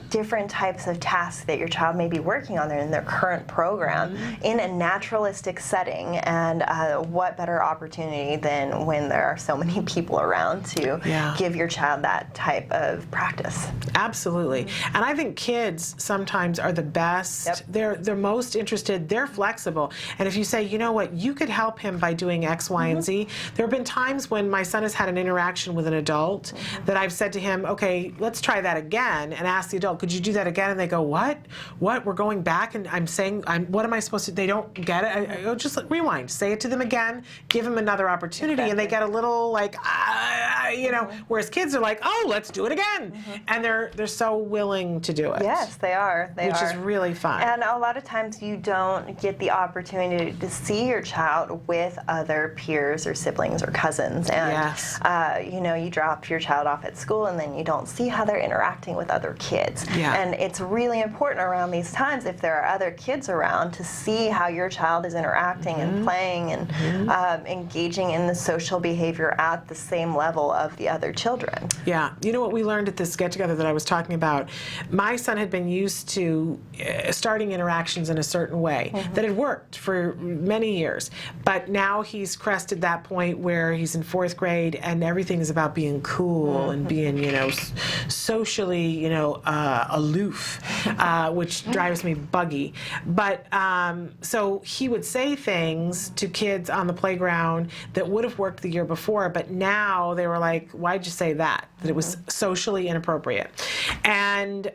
different types of tasks that your child may be working on in their current program in a naturalistic setting. And what better opportunity than when there are so many people around to give your child that type of practice. Absolutely. And I think kids sometimes are the best. They're most interested. They're flexible. And if you say, you know what, you could help him by doing X, Y, and Z. There have been times when my son has had an interaction with an adult that I've said to him, okay, let's try that again, and ask the adult, could you do that again? And they go, what? We're going back, and I'm saying, what am I supposed to? They don't get it. I go, just rewind, say it to them again, give them another opportunity, and they get a little like, whereas kids are like, oh, let's do it again, and they're so willing to do it. Yes, they are. Which is really fun. And a lot of times you don't get the opportunity to see your child with other peers or siblings or cousins, and you drop your child off at school, and then you don't see how they're interacting with other kids. And it's really important around these times, if there are other kids around, to see how your child is interacting and playing and engaging in the social behavior at the same level of the other children. Yeah, you know what we learned at this get-together that I was talking about? My son had been used to starting interactions in a certain way that had worked for many years, but now he's crested that point where he's in 4th grade and everything is about being cool and being, socially, aloof, which drives me buggy. But so he would say things to kids on the playground that would have worked the year before, but now they were like, why'd you say that? That it was socially inappropriate. And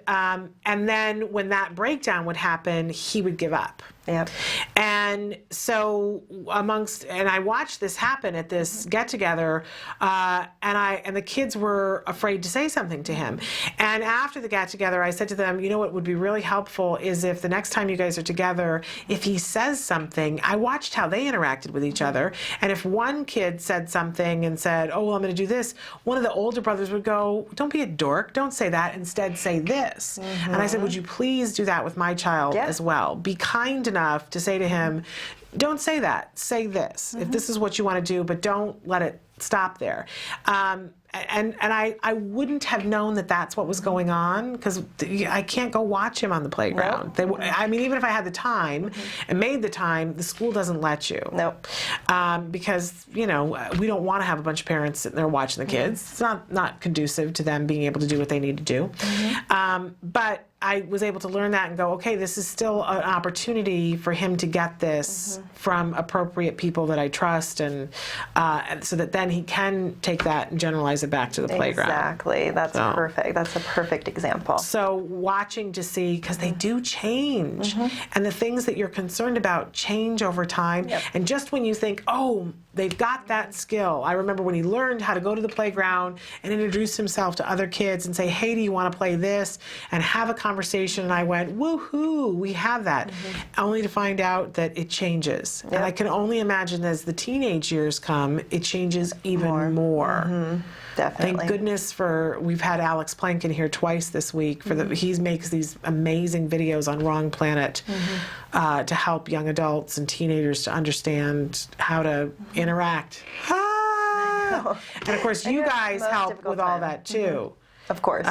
then when that breakdown would happen, he would give up. Yep. And so and I watched this happen at this get together, and the kids were afraid to say something to him. And after the get together, I said to them, you know what would be really helpful is if the next time you guys are together, if he says something, I watched how they interacted with each other. And if one kid said something and said, oh, well, I'm going to do this, one of the older brothers would go, don't be a dork, don't say that, instead say this. And I said, would you please do that with my child as well? Be kind enough to say to him, don't say that, say this, if this is what you want to do, but don't let it stop there. And I wouldn't have known that that's what was going on, because I can't go watch him on the playground. Nope. I mean, even if I had the time and made the time, the school doesn't let you. Nope. Because, you know, we don't want to have a bunch of parents sitting there watching the kids. It's not conducive to them being able to do what they need to do. But I was able to learn that and go, okay, this is still an opportunity for him to get this from appropriate people that I trust, and so that then he can take that and generalize it back to the playground. Exactly. That's perfect. That's a perfect example. So watching to see, because they do change, and the things that you're concerned about change over time. And just when you think, oh, they've got that skill. I remember when he learned how to go to the playground and introduce himself to other kids and say, hey, do you want to play this? And have a conversation. And I went, woohoo, we have that. Only to find out that it changes. And I can only imagine as the teenage years come, it changes even more. Definitely. Thank goodness we've had Alex Plank in here twice this week. He makes these amazing videos on Wrong Planet to help young adults and teenagers to understand how to interact. And of course, you guys help with all that too. Of course.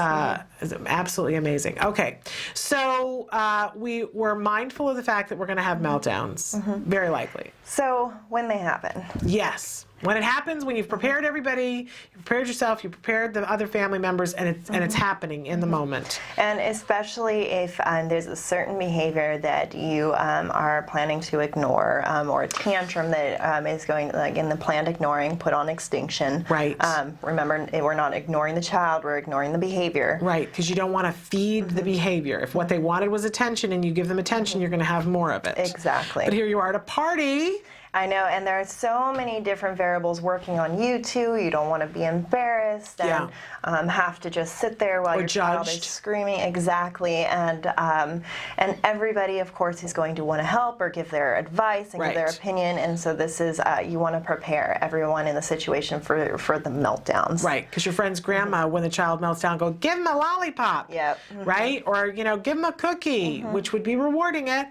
It's absolutely amazing. Okay, so we were mindful of the fact that we're going to have meltdowns, very likely. So when they happen? Yes. When it happens, when you've prepared everybody, you've prepared yourself, you've prepared the other family members, and it's happening in the moment. And especially if there's a certain behavior that you are planning to ignore, or a tantrum that is going, like in the planned ignoring, put on extinction. Right. Remember, we're not ignoring the child, we're ignoring the behavior. Right, because you don't want to feed the behavior. If what they wanted was attention and you give them attention, you're going to have more of it. Exactly. But here you are at a party. I know, and there are so many different variables working on you too. You don't want to be embarrassed and have to just sit there while your child is screaming. Exactly, and everybody, of course, is going to want to help or give their advice and give their opinion. And so this is you want to prepare everyone in the situation for the meltdowns. Right, because your friend's grandma, when the child melts down, go give him a lollipop. Yep. Right, or give him a cookie, which would be rewarding it.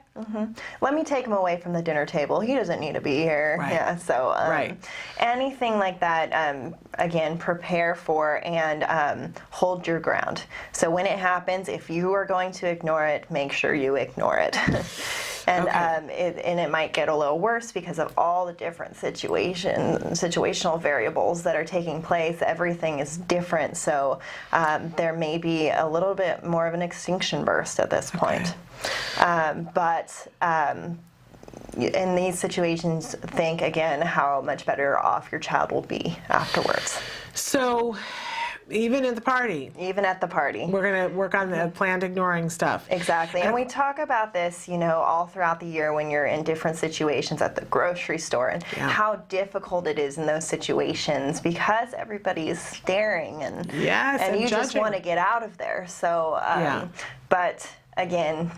Let me take him away from the dinner table. He doesn't need to be here. Right. Yeah. So anything like that, again, prepare for and hold your ground. So when it happens, if you are going to ignore it, make sure you ignore it. And it might get a little worse because of all the different situational variables that are taking place. Everything is different, so there may be a little bit more of an extinction burst at this point. But in these situations, think again how much better off your child will be afterwards. So even at the party. Even at the party. We're going to work on the planned ignoring stuff. Exactly. And we talk about this, all throughout the year when you're in different situations at the grocery store and how difficult it is in those situations because everybody is staring and you judging. just want to get out of there. So, but again,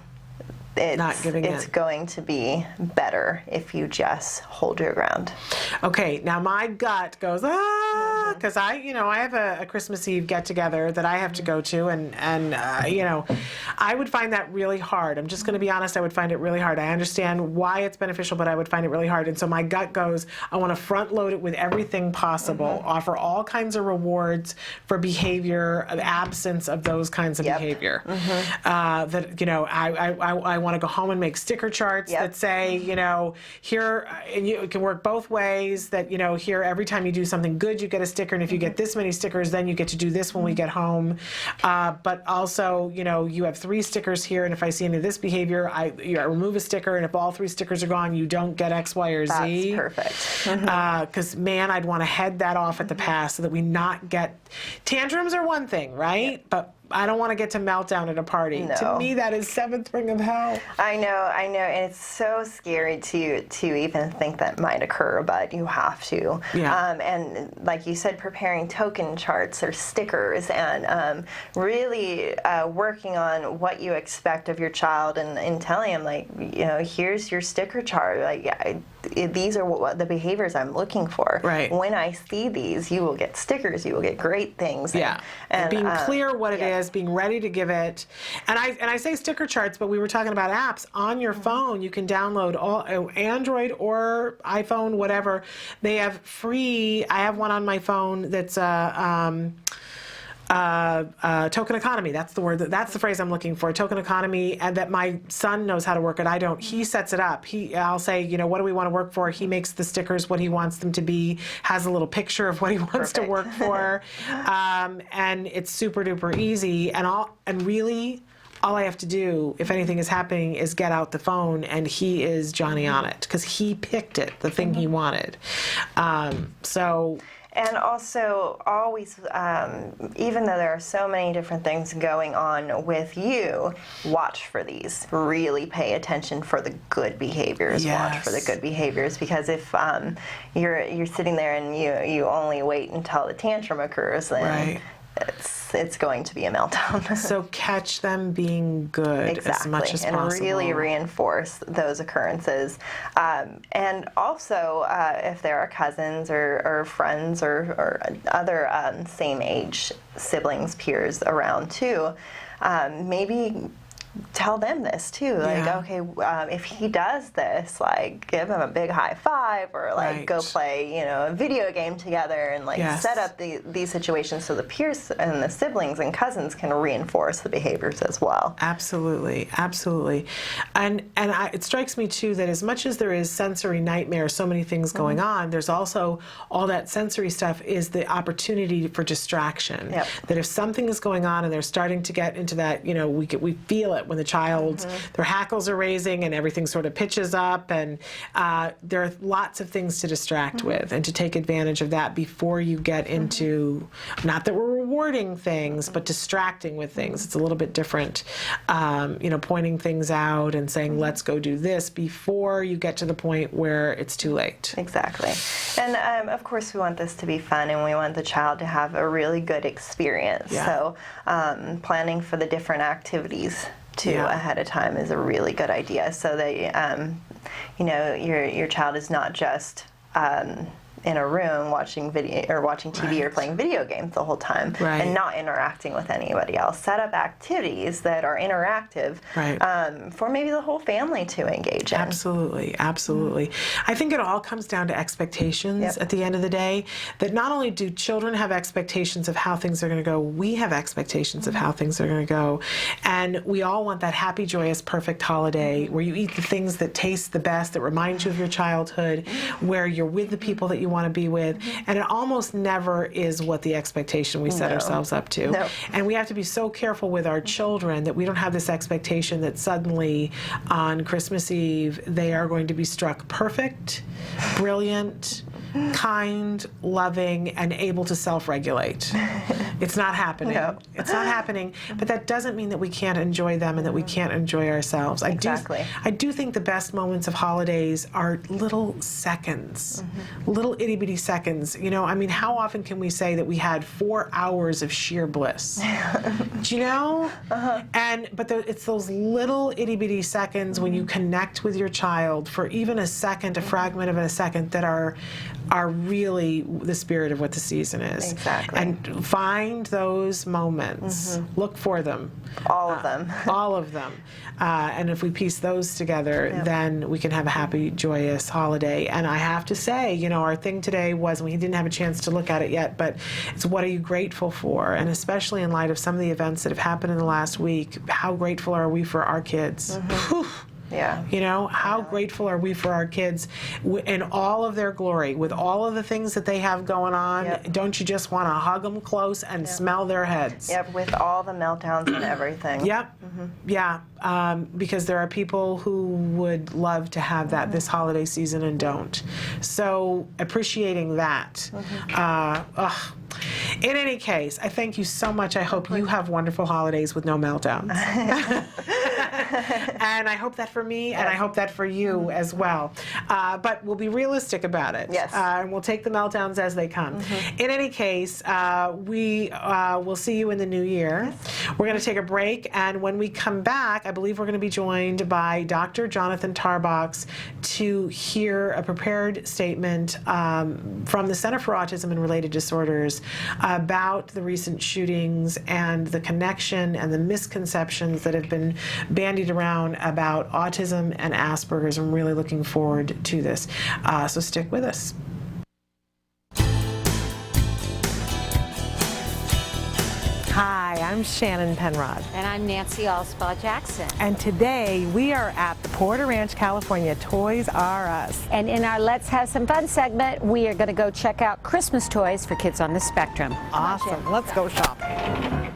it's going to be better if you just hold your ground. Okay, now my gut goes, because I have a Christmas Eve get-together that I have to go to, and I would find that really hard. I'm just going to be honest, I would find it really hard. I understand why it's beneficial, but I would find it really hard. And so my gut goes, I want to front-load it with everything possible, offer all kinds of rewards for behavior, absence of those kinds of behavior. I want to go home and make sticker charts that say, here, and it can work both ways, that, here, every time you do something good, you get a sticker, and if you get this many stickers, then you get to do this when we get home. But also, you have 3 stickers here, and if I see any of this behavior, I remove a sticker, and if all 3 stickers are gone, you don't get X, Y, or Z. That's perfect. Because, I'd want to head that off at the pass so that we not get... Tantrums are one thing, right? But I don't want to get to meltdown at a party. No. To me, that is seventh ring of hell. I know, and it's so scary to even think that might occur, but you have to. Yeah. And like you said, preparing token charts or stickers, and really working on what you expect of your child, and telling them, like, you know, here's your sticker chart. Like, these are what the behaviors I'm looking for. Right. When I see these, you will get stickers. You will get great things. Yeah. And being clear what it yeah. is, being ready to give it. And I say sticker charts, but we were talking about apps. On your phone, you can download all Android or iPhone, whatever. They have free. I have one on my phone that's token economy. That's the word. That's the phrase I'm looking for. Token economy, and that my son knows how to work it. I don't. He sets it up. I'll say, you know, what do we want to work for? He makes the stickers what he wants them to be. Has a little picture of what he wants to work for, and it's super duper easy. And really, all I have to do, if anything is happening, is get out the phone, and he is Johnny on it because he picked it, the thing he wanted. So. And also, always, even though there are so many different things going on with you, watch for these. Really pay attention for the good behaviors. Yes. Watch for the good behaviors, because if you're sitting there and you only wait until the tantrum occurs, then right. it's going to be a meltdown. So catch them being good as much as possible. And really reinforce those occurrences. And also, if there are cousins or friends or other same age siblings, peers around too, maybe tell them this too. Like, okay, if he does this, like, give him a big high five, or like go play, you know, a video game together, and like set up these situations so the peers and the siblings and cousins can reinforce the behaviors as well. Absolutely, absolutely. And it strikes me too that as much as there is sensory nightmare, so many things going on, there's also all that sensory stuff is the opportunity for distraction. Yep. That if something is going on and they're starting to get into that, you know, we feel it when the child, their hackles are raising and everything sort of pitches up, and there are lots of things to distract with, and to take advantage of that before you get into, not that we're rewarding things, but distracting with things. It's a little bit different, you know, pointing things out and saying, let's go do this, before you get to the point where it's too late. Exactly. And of course we want this to be fun, and we want the child to have a really good experience. Yeah. So planning for the different activities ahead of time is a really good idea, so that you know, your child is not just in a room watching video or watching TV or playing video games the whole time, and not interacting with anybody else. Set up activities that are interactive for maybe the whole family to engage in. Absolutely, absolutely. I think it all comes down to expectations at the end of the day, that not only do children have expectations of how things are going to go, we have expectations of how things are going to go. And we all want that happy, joyous, perfect holiday where you eat the things that taste the best, that remind you of your childhood, where you're with the people that you want to be with, and it almost never is what the expectation we set ourselves up to. No. And we have to be so careful with our children that we don't have this expectation that suddenly on Christmas Eve they are going to be struck perfect, brilliant, kind, loving, and able to self-regulate. It's not happening. No. It's not happening, but that doesn't mean that we can't enjoy them and that we can't enjoy ourselves. I do think the best moments of holidays are little seconds, little itty-bitty seconds. You know, I mean, how often can we say that we had 4 hours of sheer bliss? Do you know? But it's those little itty-bitty seconds when you connect with your child for even a second, a fragment of a second, that are really the spirit of what the season is. Exactly. And find those moments. Look for them. All of them. All of them. And if we piece those together, then we can have a happy, joyous holiday. And I have to say, you know, our thing today was, we didn't have a chance to look at it yet, but it's what are you grateful for? And especially in light of some of the events that have happened in the last week, how grateful are we for our kids? Yeah. You know, how grateful are we for our kids in all of their glory, with all of the things that they have going on? Don't you just want to hug them close and smell their heads? With all the meltdowns and everything. Because there are people who would love to have that this holiday season and don't. So appreciating that. In any case, I thank you so much. I hope you have wonderful holidays with no meltdowns. And I hope that for me, and I hope that for you as well. But we'll be realistic about it. Yes. And we'll take the meltdowns as they come. In any case, we will see you in the new year. We're going to take a break, and when we come back, I believe we're going to be joined by Dr. Jonathan Tarbox to hear a prepared statement from the Center for Autism and Related Disorders about the recent shootings and the connection and the misconceptions that have been bandied around about autism and Asperger's. I'm really looking forward to this. So stick with us. Hi, I'm Shannon Penrod. And I'm Nancy Allspaw Jackson. And today we are at the Porter Ranch, California Toys R Us. And in our Let's Have Some Fun segment, we are going to go check out Christmas toys for kids on the spectrum. Awesome. Let's go shopping.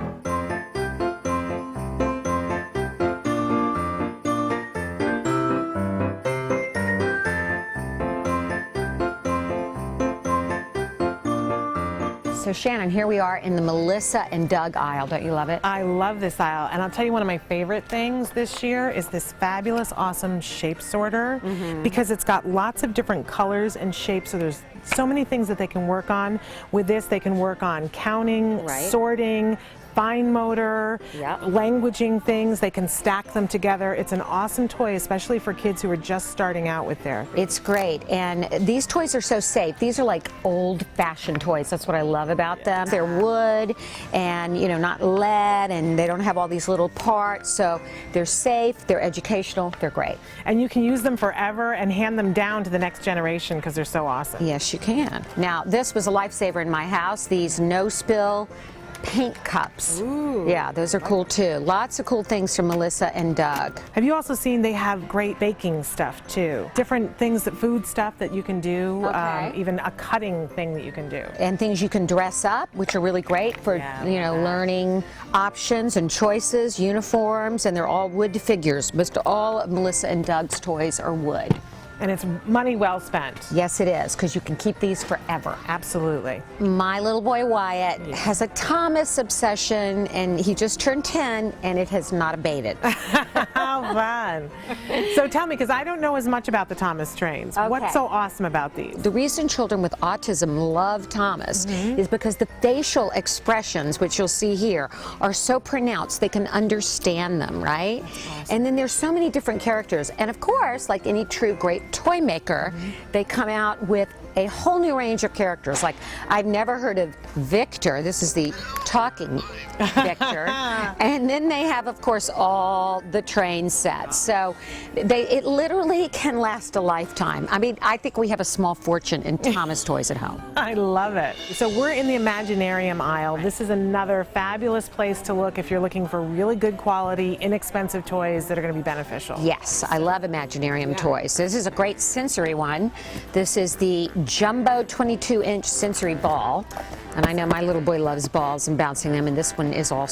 So Shannon, here we are in the Melissa and Doug aisle. Don't you love it? I love this aisle, and I'll tell you one of my favorite things this year is this fabulous, awesome shape sorter, because it's got lots of different colors and shapes, so there's so many things that they can work on. With this, they can work on counting, sorting, fine motor, languaging things. They can stack them together. It's an awesome toy, especially for kids who are just starting out with therapy. It's great, and these toys are so safe. These are like old-fashioned toys. That's what I love about them. They're wood and, you know, not lead, and they don't have all these little parts, so they're safe, they're educational, they're great. And you can use them forever and hand them down to the next generation because they're so awesome. Yes, you can. Now, this was a lifesaver in my house, these no-spill paint cups. Ooh. Yeah, those are cool too. Lots of cool things from Melissa and Doug. Have you also seen they have great baking stuff too? Different things, food stuff that you can do, even a cutting thing that you can do. And things you can dress up, which are really great for, you know, learning options and choices, uniforms, and they're all wood figures. Most all of Melissa and Doug's toys are wood. And it's money well spent. Yes, it is, because you can keep these forever. Absolutely. My little boy Wyatt has a Thomas obsession, and he just turned 10, and it has not abated. How fun. So tell me, because I don't know as much about the Thomas trains. What's so awesome about these? The reason children with autism love Thomas is because the facial expressions, which you'll see here, are so pronounced they can understand them, right? And then there's so many different characters. And of course, like any true great toy maker, they come out with a whole new range of characters. Like, I've never heard of Victor. This is the talking Victor. And then they have, of course, all the train sets. So it literally can last a lifetime. I mean, I think we have a small fortune in Thomas toys at home. I love it. So we're in the Imaginarium aisle. This is another fabulous place to look if you're looking for really good quality, inexpensive toys that are going to be beneficial. Yes, I love Imaginarium toys. This is a great sensory one. This is the Jumbo 22-inch sensory ball. And I know my little boy loves balls and bouncing them, and this one is all,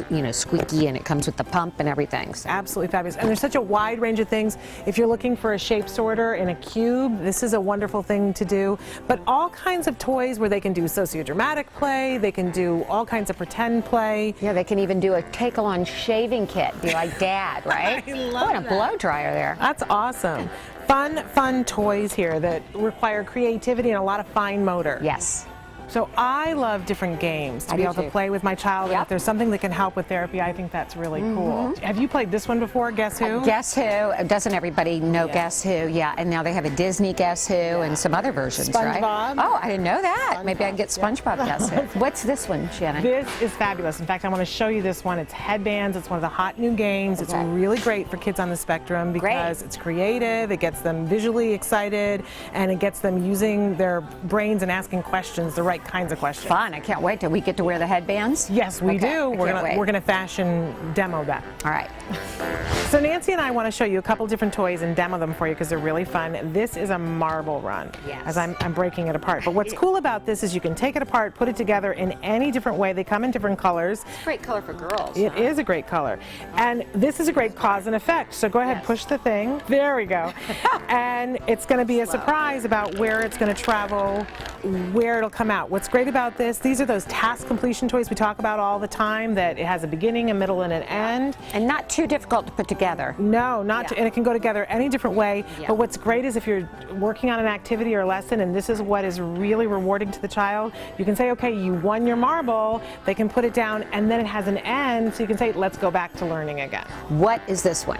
you know, squeaky, and it comes with the pump and everything. So. Absolutely fabulous. And there's such a wide range of things. If you're looking for a shape sorter in a cube, this is a wonderful thing to do. But all kinds of toys where they can do sociodramatic play, they can do all kinds of pretend play. Yeah, they can even do a take-along shaving kit, be like Dad, right? I love a blow dryer there. That's awesome. Fun toys here that require creativity and a lot of fine motor. Yes. So I love different games to be able to play with my child. And if there's something that can help with therapy, I think that's really cool. Have you played this one before, Guess Who? Guess Who. Doesn't everybody know Guess Who? Yeah, and now they have a Disney Guess Who and some other versions, right? SpongeBob. Oh, I didn't know that. Maybe I can get SpongeBob Guess Who. What's this one, Shannon? This is fabulous. In fact, I want to show you this one. It's headbands. It's one of the hot new games. It's really great for kids on the spectrum because it's creative, it gets them visually excited, and it gets them using their brains and asking questions, the right kinds of questions. Fun. I can't wait till we get to wear the headbands. Yes, we do. We're gonna fashion demo that. All right. So Nancy and I want to show you a couple different toys and demo them for you because they're really fun. This is a marble run, as I'm breaking it apart. But what's cool about this is you can take it apart, put it together in any different way. They come in different colors. It's a great color for girls. It is a great color. And this is a great cause and effect. So go ahead, push the thing. There we go. And it's going to be a surprise about where it's going to travel, where it'll come out. What's great about this, these are those task completion toys we talk about all the time, that it has a beginning, a middle, and an end. And not too difficult to put together. No, not and it can go together any different way. But what's great is if you're working on an activity or lesson and this is what is really rewarding to the child, you can say, okay, you won your marble, they can put it down, and then it has an end, so you can say, let's go back to learning again. What is this one?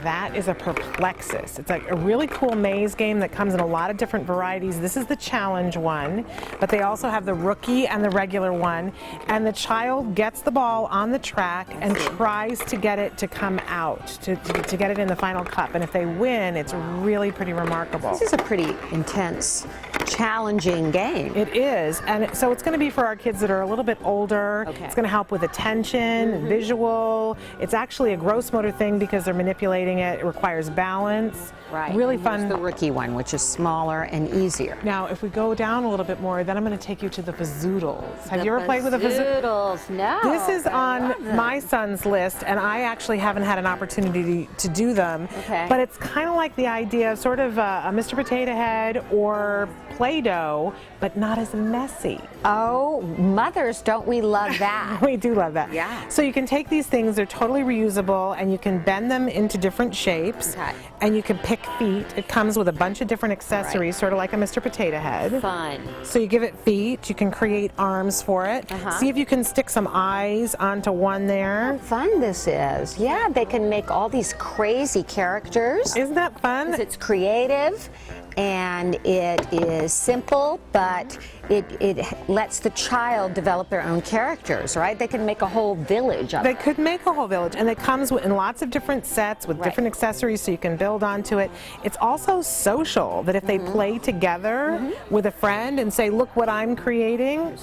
That is a Perplexus. It's like a really cool maze game that comes in a lot of different varieties. This is the challenge one, but they also have the rookie and the regular one, and the child gets the ball on the track and tries to get it to come out, to get it in the final cup, and if they win, it's really pretty remarkable. This is a pretty intense, challenging game. It is, and so it's going to be for our kids that are a little bit older. It's going to help with attention, visual. It's actually a gross motor thing because they're manipulating it. It requires balance. Right. Really And fun. here's the rookie one, which is smaller and easier. Now, if we go down a little bit more, then I'm going to take you to the Fazoodles. Have The you ever played with a Fazoodle? Fazoodles? No. This is but I love on them. my son's list, and I actually haven't had an opportunity to do them. Okay. But it's kind of like the idea of sort of a Mr. Potato Head or Play-Doh, but not as messy. Oh, mothers, don't we love that? We do love that. Yeah. So you can take these things, they're totally reusable, and you can bend them into different shapes. Okay. And you can pick feet. It comes with a bunch of different accessories, sort of like a Mr. Potato Head. Fun. So you give it feet, you can create arms for it. See if you can stick some eyes onto one there. How fun this is. Yeah, they can make all these crazy characters. Isn't that fun? 'Cause it's creative and it is simple, but it lets the child develop their own characters, right? They can make a whole village of They it. could make a whole village, and it comes in lots of different sets with different accessories so you can build onto it. It's also social, that if they play together with a friend and say, look what I'm creating.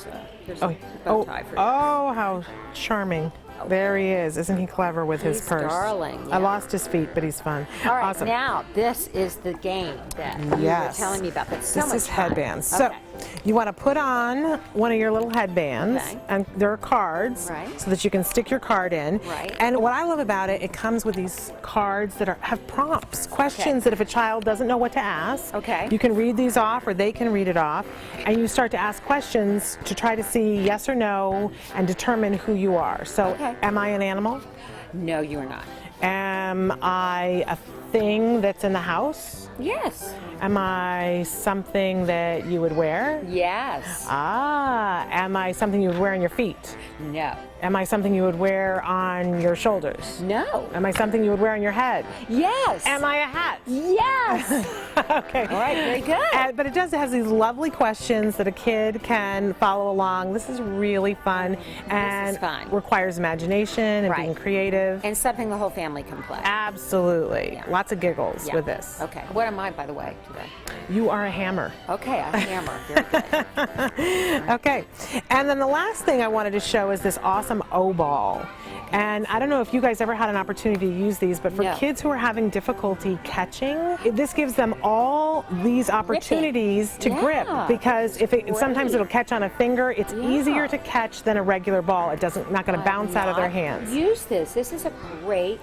Oh, how charming. There he is. Isn't he clever with his He's purse? darling, I yeah. lost his feet, but he's fun. All right, Awesome. now this is the game that you were telling me about. That's so This much is fun. headbands. Okay. So you want to put on one of your little headbands, and there are cards so that you can stick your card in. Right. And what I love about it, it comes with these cards that have prompts, questions that if a child doesn't know what to ask, you can read these off or they can read it off, and you start to ask questions to try to see yes or no and determine who you are. So am I an animal? No, you are not. Am I a thing that's in the house? Yes. Am I something that you would wear? Yes. Ah, am I something you would wear on your feet? No. Am I something you would wear on your shoulders? No. Am I something you would wear on your head? Yes. Am I a hat? Yes. Okay. All right, very good. But it has these lovely questions that a kid can follow along. This is really fun and requires imagination and being creative. And something the whole family can play. Absolutely. Lots of giggles with this. Okay. What am I, by the way, today? You are a hammer. Okay, a hammer. Very good. Okay. And then the last thing I wanted to show is this awesome O-ball. And I don't know if you guys ever had an opportunity to use these, but for kids who are having difficulty catching, this gives them all these opportunities to grip, because sometimes it'll catch on a finger. It's easier to catch than a regular ball. It not going to bounce out of their hands. Use this. This is a great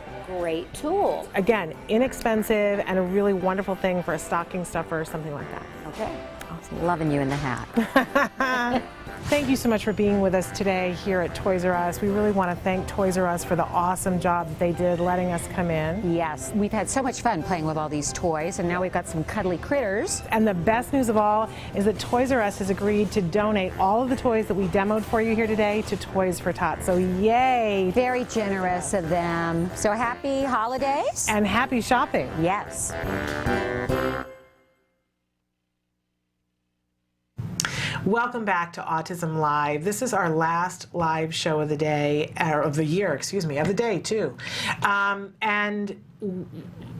tool. Again, inexpensive and a really wonderful thing for a stocking stuffer or something like that. Okay. Awesome. Loving you in the hat. Thank you so much for being with us today here at Toys R Us. We really want to thank Toys R Us for the awesome job that they did letting us come in. Yes, we've had so much fun playing with all these toys, and now we've got some cuddly critters. And the best news of all is that Toys R Us has agreed to donate all of the toys that we demoed for you here today to Toys for Tots. So yay! Very generous of them. So happy holidays. And happy shopping. Yes. Welcome back to Autism Live. This is our last live show of the day, or of the year, excuse me, of the day too. And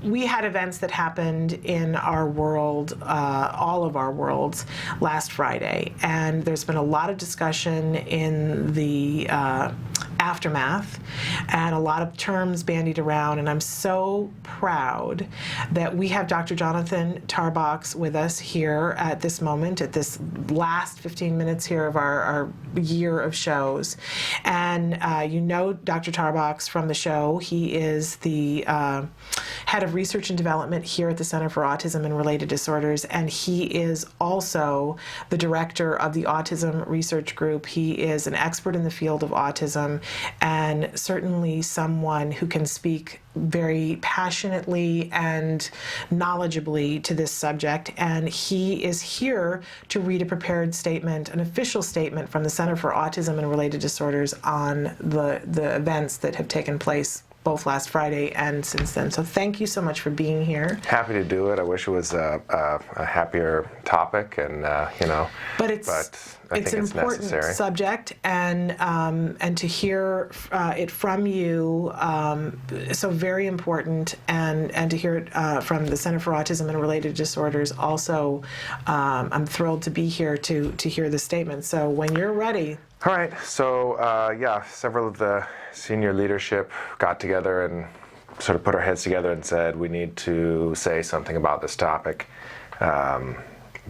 we had events that happened in our world, all of our worlds, last Friday. And there's been a lot of discussion in the aftermath, and a lot of terms bandied around, and I'm so proud that we have Dr. Jonathan Tarbox with us here at this moment, at this last 15 minutes here of our year of shows. And you know Dr. Tarbox from the show. He is the head of research and development here at the Center for Autism and Related Disorders, and he is also the director of the Autism Research Group. He is an expert in the field of autism, and certainly someone who can speak very passionately and knowledgeably to this subject. And he is here to read a prepared statement, an official statement from the Center for Autism and Related Disorders on the events that have taken place both last Friday and since then. So thank you so much for being here. Happy to do it. I wish it was a happier topic, and you know. But it's I think an important necessary. subject, and to hear it from you, so very important, and to hear it from the Center for Autism and Related Disorders. Also, I'm thrilled to be here to hear the statement. So when you're ready. All right. So yeah, several of the senior leadership got together and sort of put our heads together and said we need to say something about this topic.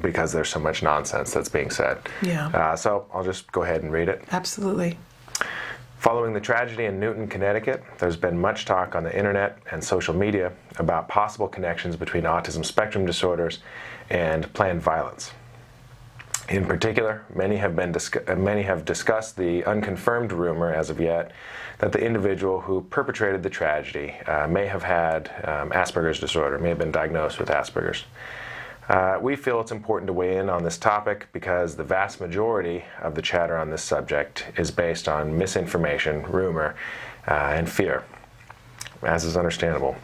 Because there's so much nonsense that's being said. Yeah. So I'll just go ahead and read it. Absolutely. Following the tragedy in Newtown, Connecticut, there's been much talk on the internet and social media about possible connections between autism spectrum disorders and planned violence. In particular, many have discussed the unconfirmed rumor as of yet that the individual who perpetrated the tragedy may have had Asperger's disorder, may have been diagnosed with Asperger's. We feel it's important to weigh in on this topic because the vast majority of the chatter on this subject is based on misinformation, rumor, and fear, as is understandable.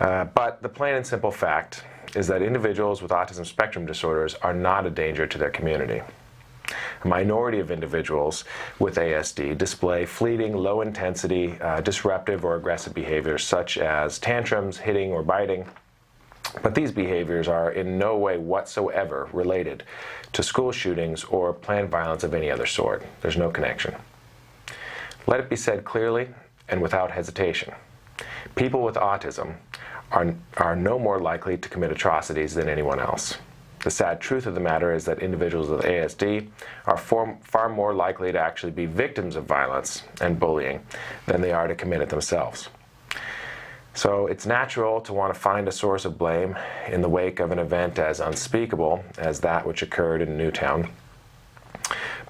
But the plain and simple fact is that individuals with autism spectrum disorders are not a danger to their community. A minority of individuals with ASD display fleeting, low-intensity, disruptive or aggressive behaviors such as tantrums, hitting, or biting. But these behaviors are in no way whatsoever related to school shootings or planned violence of any other sort. There's no connection. Let it be said clearly and without hesitation. People with autism are no more likely to commit atrocities than anyone else. The sad truth of the matter is that individuals with ASD are far more likely to actually be victims of violence and bullying than they are to commit it themselves. So it's natural to want to find a source of blame in the wake of an event as unspeakable as that which occurred in Newtown.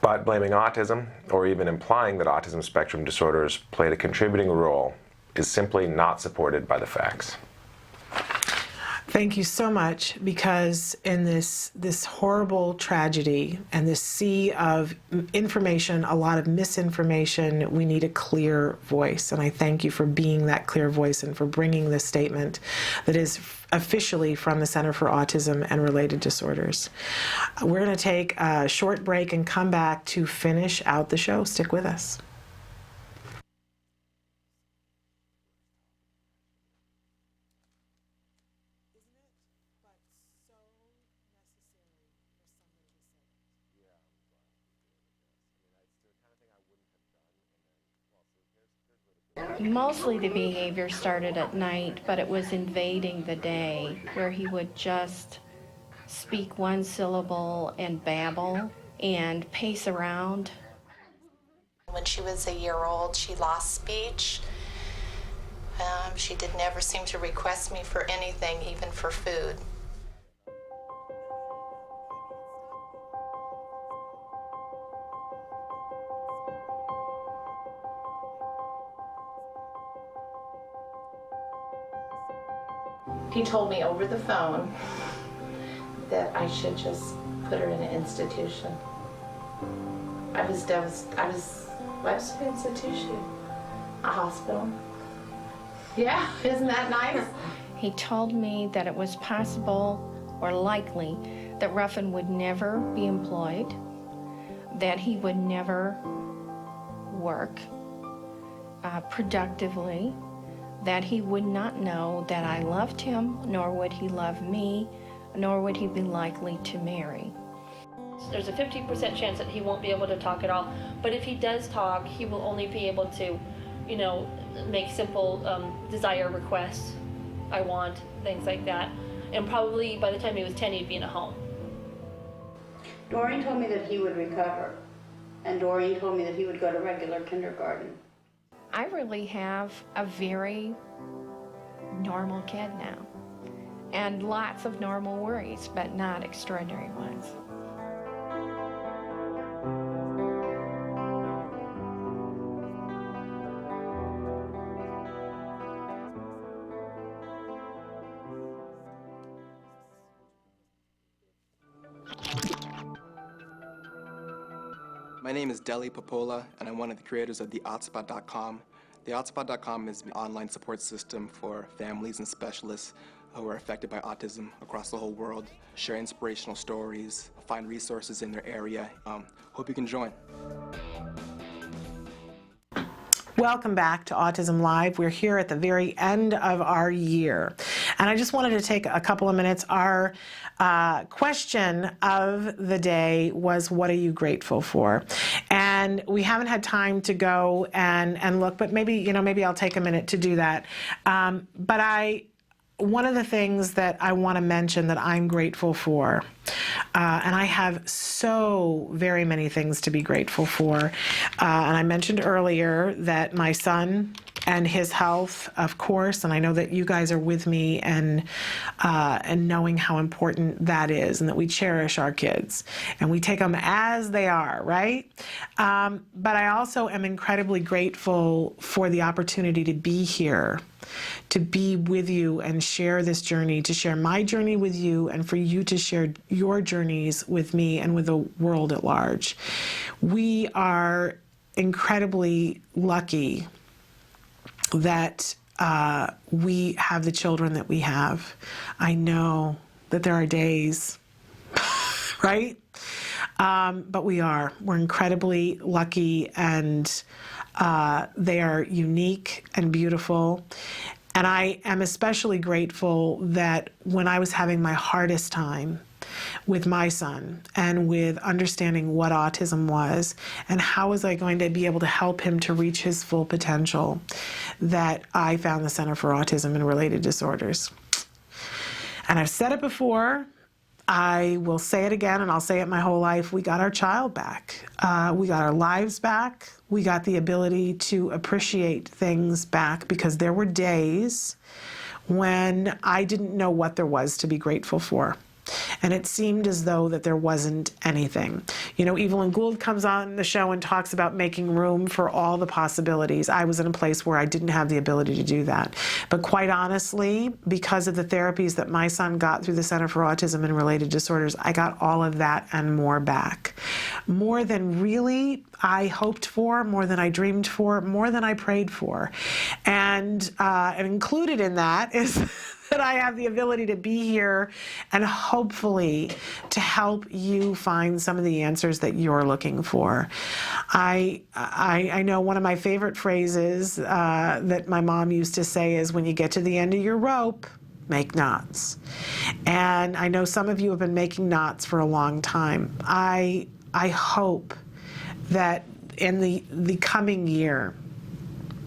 But blaming autism, or even implying that autism spectrum disorders played a contributing role, is simply not supported by the facts. Thank you so much, because in this horrible tragedy and this sea of information, a lot of misinformation, we need a clear voice. And I thank you for being that clear voice and for bringing this statement that is officially from the Center for Autism and Related Disorders. We're going to take a short break and come back to finish out the show. Stick with us. Mostly the behavior started at night, but it was invading the day, where he would just speak one syllable and babble and pace around. When she was a year old, she lost speech. She did never seem to request me for anything, even for food. He told me over the phone that I should just put her in an institution. I was devastated. I was an institution, a hospital. Yeah, isn't that nice? He told me that it was possible or likely that Ruffin would never be employed, that he would never work productively, that he would not know that I loved him, nor would he love me, nor would he be likely to marry. there's a 50% chance that he won't be able to talk at all. But if he does talk, he will only be able to, you know, make simple desire requests. I want, things like that. And probably by the time he was 10, he'd be in a home. Doreen told me that he would recover. And Doreen told me that he would go to regular kindergarten. I really have a very normal kid now. And lots of normal worries, but not extraordinary ones. My name is Deli Popola, and I'm one of the creators of theAutspot.com. TheAutspot.com is an online support system for families and specialists who are affected by autism across the whole world. Share inspirational stories, find resources in their area. Hope you can join. Welcome back to Autism Live. We're here at the very end of our year. And I just wanted to take a couple of minutes. Our question of the day was, what are you grateful for? And we haven't had time to go and look, but maybe I'll take a minute to do that. One of the things that I want to mention that I'm grateful for, and I have so very many things to be grateful for, and I mentioned earlier that my son and his health, of course, and I know that you guys are with me and knowing how important that is, and that we cherish our kids and we take them as they are, right? But I also am incredibly grateful for the opportunity to be here, to be with you and share this journey, to share my journey with you, and for you to share your journeys with me and with the world at large. We are incredibly lucky that we have the children that we have. I know that there are days, right? But we're incredibly lucky, and they are unique and beautiful. And I am especially grateful that when I was having my hardest time with my son and with understanding what autism was and how was I going to be able to help him to reach his full potential, that I found the Center for Autism and Related Disorders. And I've said it before, I will say it again, and I'll say it my whole life. We got our child back. We got our lives back. We got the ability to appreciate things back, because there were days when I didn't know what there was to be grateful for. And it seemed as though that there wasn't anything. You know, Evelyn Gould comes on the show and talks about making room for all the possibilities. I was in a place where I didn't have the ability to do that. But quite honestly, because of the therapies that my son got through the Center for Autism and Related Disorders, I got all of that and more back. More than really I hoped for, more than I dreamed for, more than I prayed for. And included in that is that I have the ability to be here and hopefully to help you find some of the answers that you're looking for. I know one of my favorite phrases that my mom used to say is, when you get to the end of your rope, make knots. And I know some of you have been making knots for a long time. I hope that in the coming year,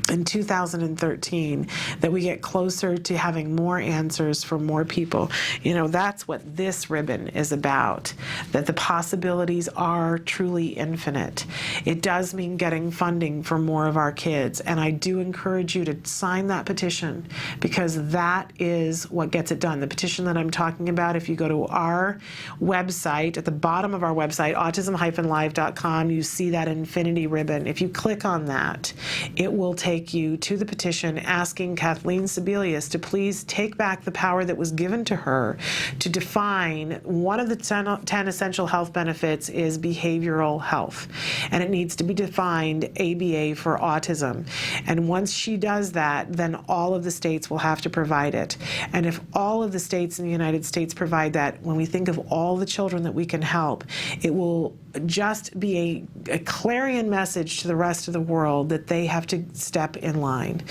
in 2013, that we get closer to having more answers for more people. You know, that's what this ribbon is about, that the possibilities are truly infinite. It does mean getting funding for more of our kids, and I do encourage you to sign that petition, because that is what gets it done. The petition that I'm talking about, if you go to our website, at the bottom of our website, autism-live.com, you see that infinity ribbon. If you click on that, it will take you to the petition asking Kathleen Sebelius to please take back the power that was given to her to define one of the 10 essential health benefits is behavioral health, and it needs to be defined ABA for autism. And once she does that, then all of the states will have to provide it. And if all of the states in the United States provide that, when we think of all the children that we can help, it will just be a clarion message to the rest of the world that they have to step in line.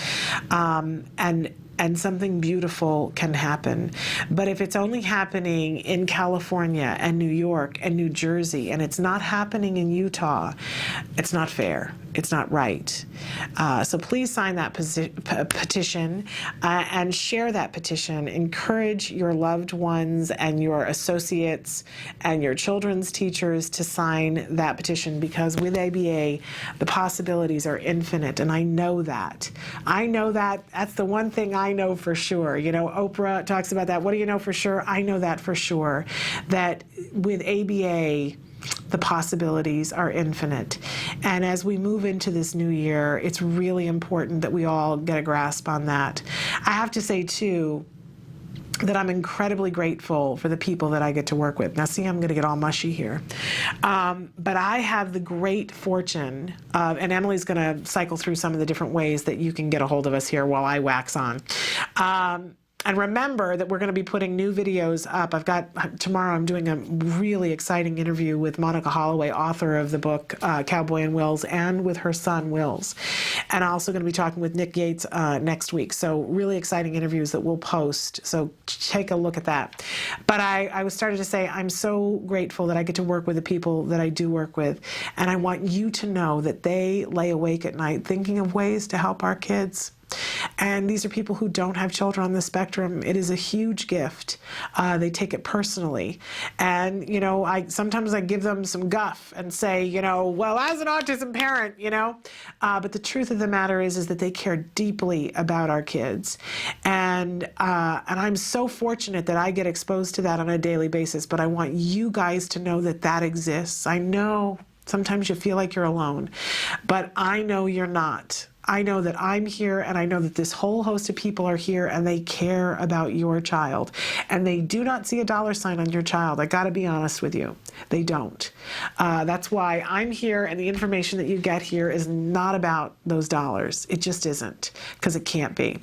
And and something beautiful can happen. But if it's only happening in California and New York and New Jersey, and it's not happening in Utah, it's not fair. It's not right. So please sign that petition and share that petition. Encourage your loved ones and your associates and your children's teachers to sign that petition, because with ABA, the possibilities are infinite, and I know that. I know that. That's the one thing I know for sure. You know, Oprah talks about that. What do you know for sure? I know that for sure, that with ABA, the possibilities are infinite. And as we move into this new year, it's really important that we all get a grasp on that. I have to say, too, that I'm incredibly grateful for the people that I get to work with. Now, see, I'm going to get all mushy here. But I have the great fortune of, and Emily's going to cycle through some of the different ways that you can get a hold of us here while I wax on. And remember that we're going to be putting new videos up. Tomorrow I'm doing a really exciting interview with Monica Holloway, author of the book Cowboy and Wills, and with her son, Wills. And I'm also going to be talking with Nick Yates next week. So really exciting interviews that we'll post. So take a look at that. But I was starting to say I'm so grateful that I get to work with the people that I do work with. And I want you to know that they lay awake at night thinking of ways to help our kids. And these are people who don't have children on the spectrum. It is a huge gift. They take it personally. And, you know, sometimes I give them some guff and say, you know, well, as an autism parent, you know. But the truth of the matter is that they care deeply about our kids. And I'm so fortunate that I get exposed to that on a daily basis. But I want you guys to know that that exists. I know sometimes you feel like you're alone, but I know you're not. I know that I'm here, and I know that this whole host of people are here, and they care about your child. And they do not see a dollar sign on your child. I got to be honest with you. They don't. That's why I'm here, and the information that you get here is not about those dollars. It just isn't, because it can't be.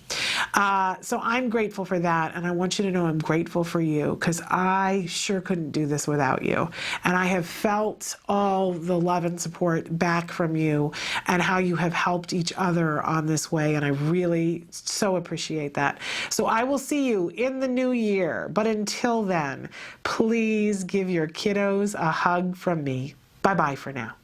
So I'm grateful for that, and I want you to know I'm grateful for you, because I sure couldn't do this without you. And I have felt all the love and support back from you, and how you have helped each other on this way, and I really so appreciate that. So I will see you in the new year, but until then, please give your kiddos a hug from me. Bye-bye for now.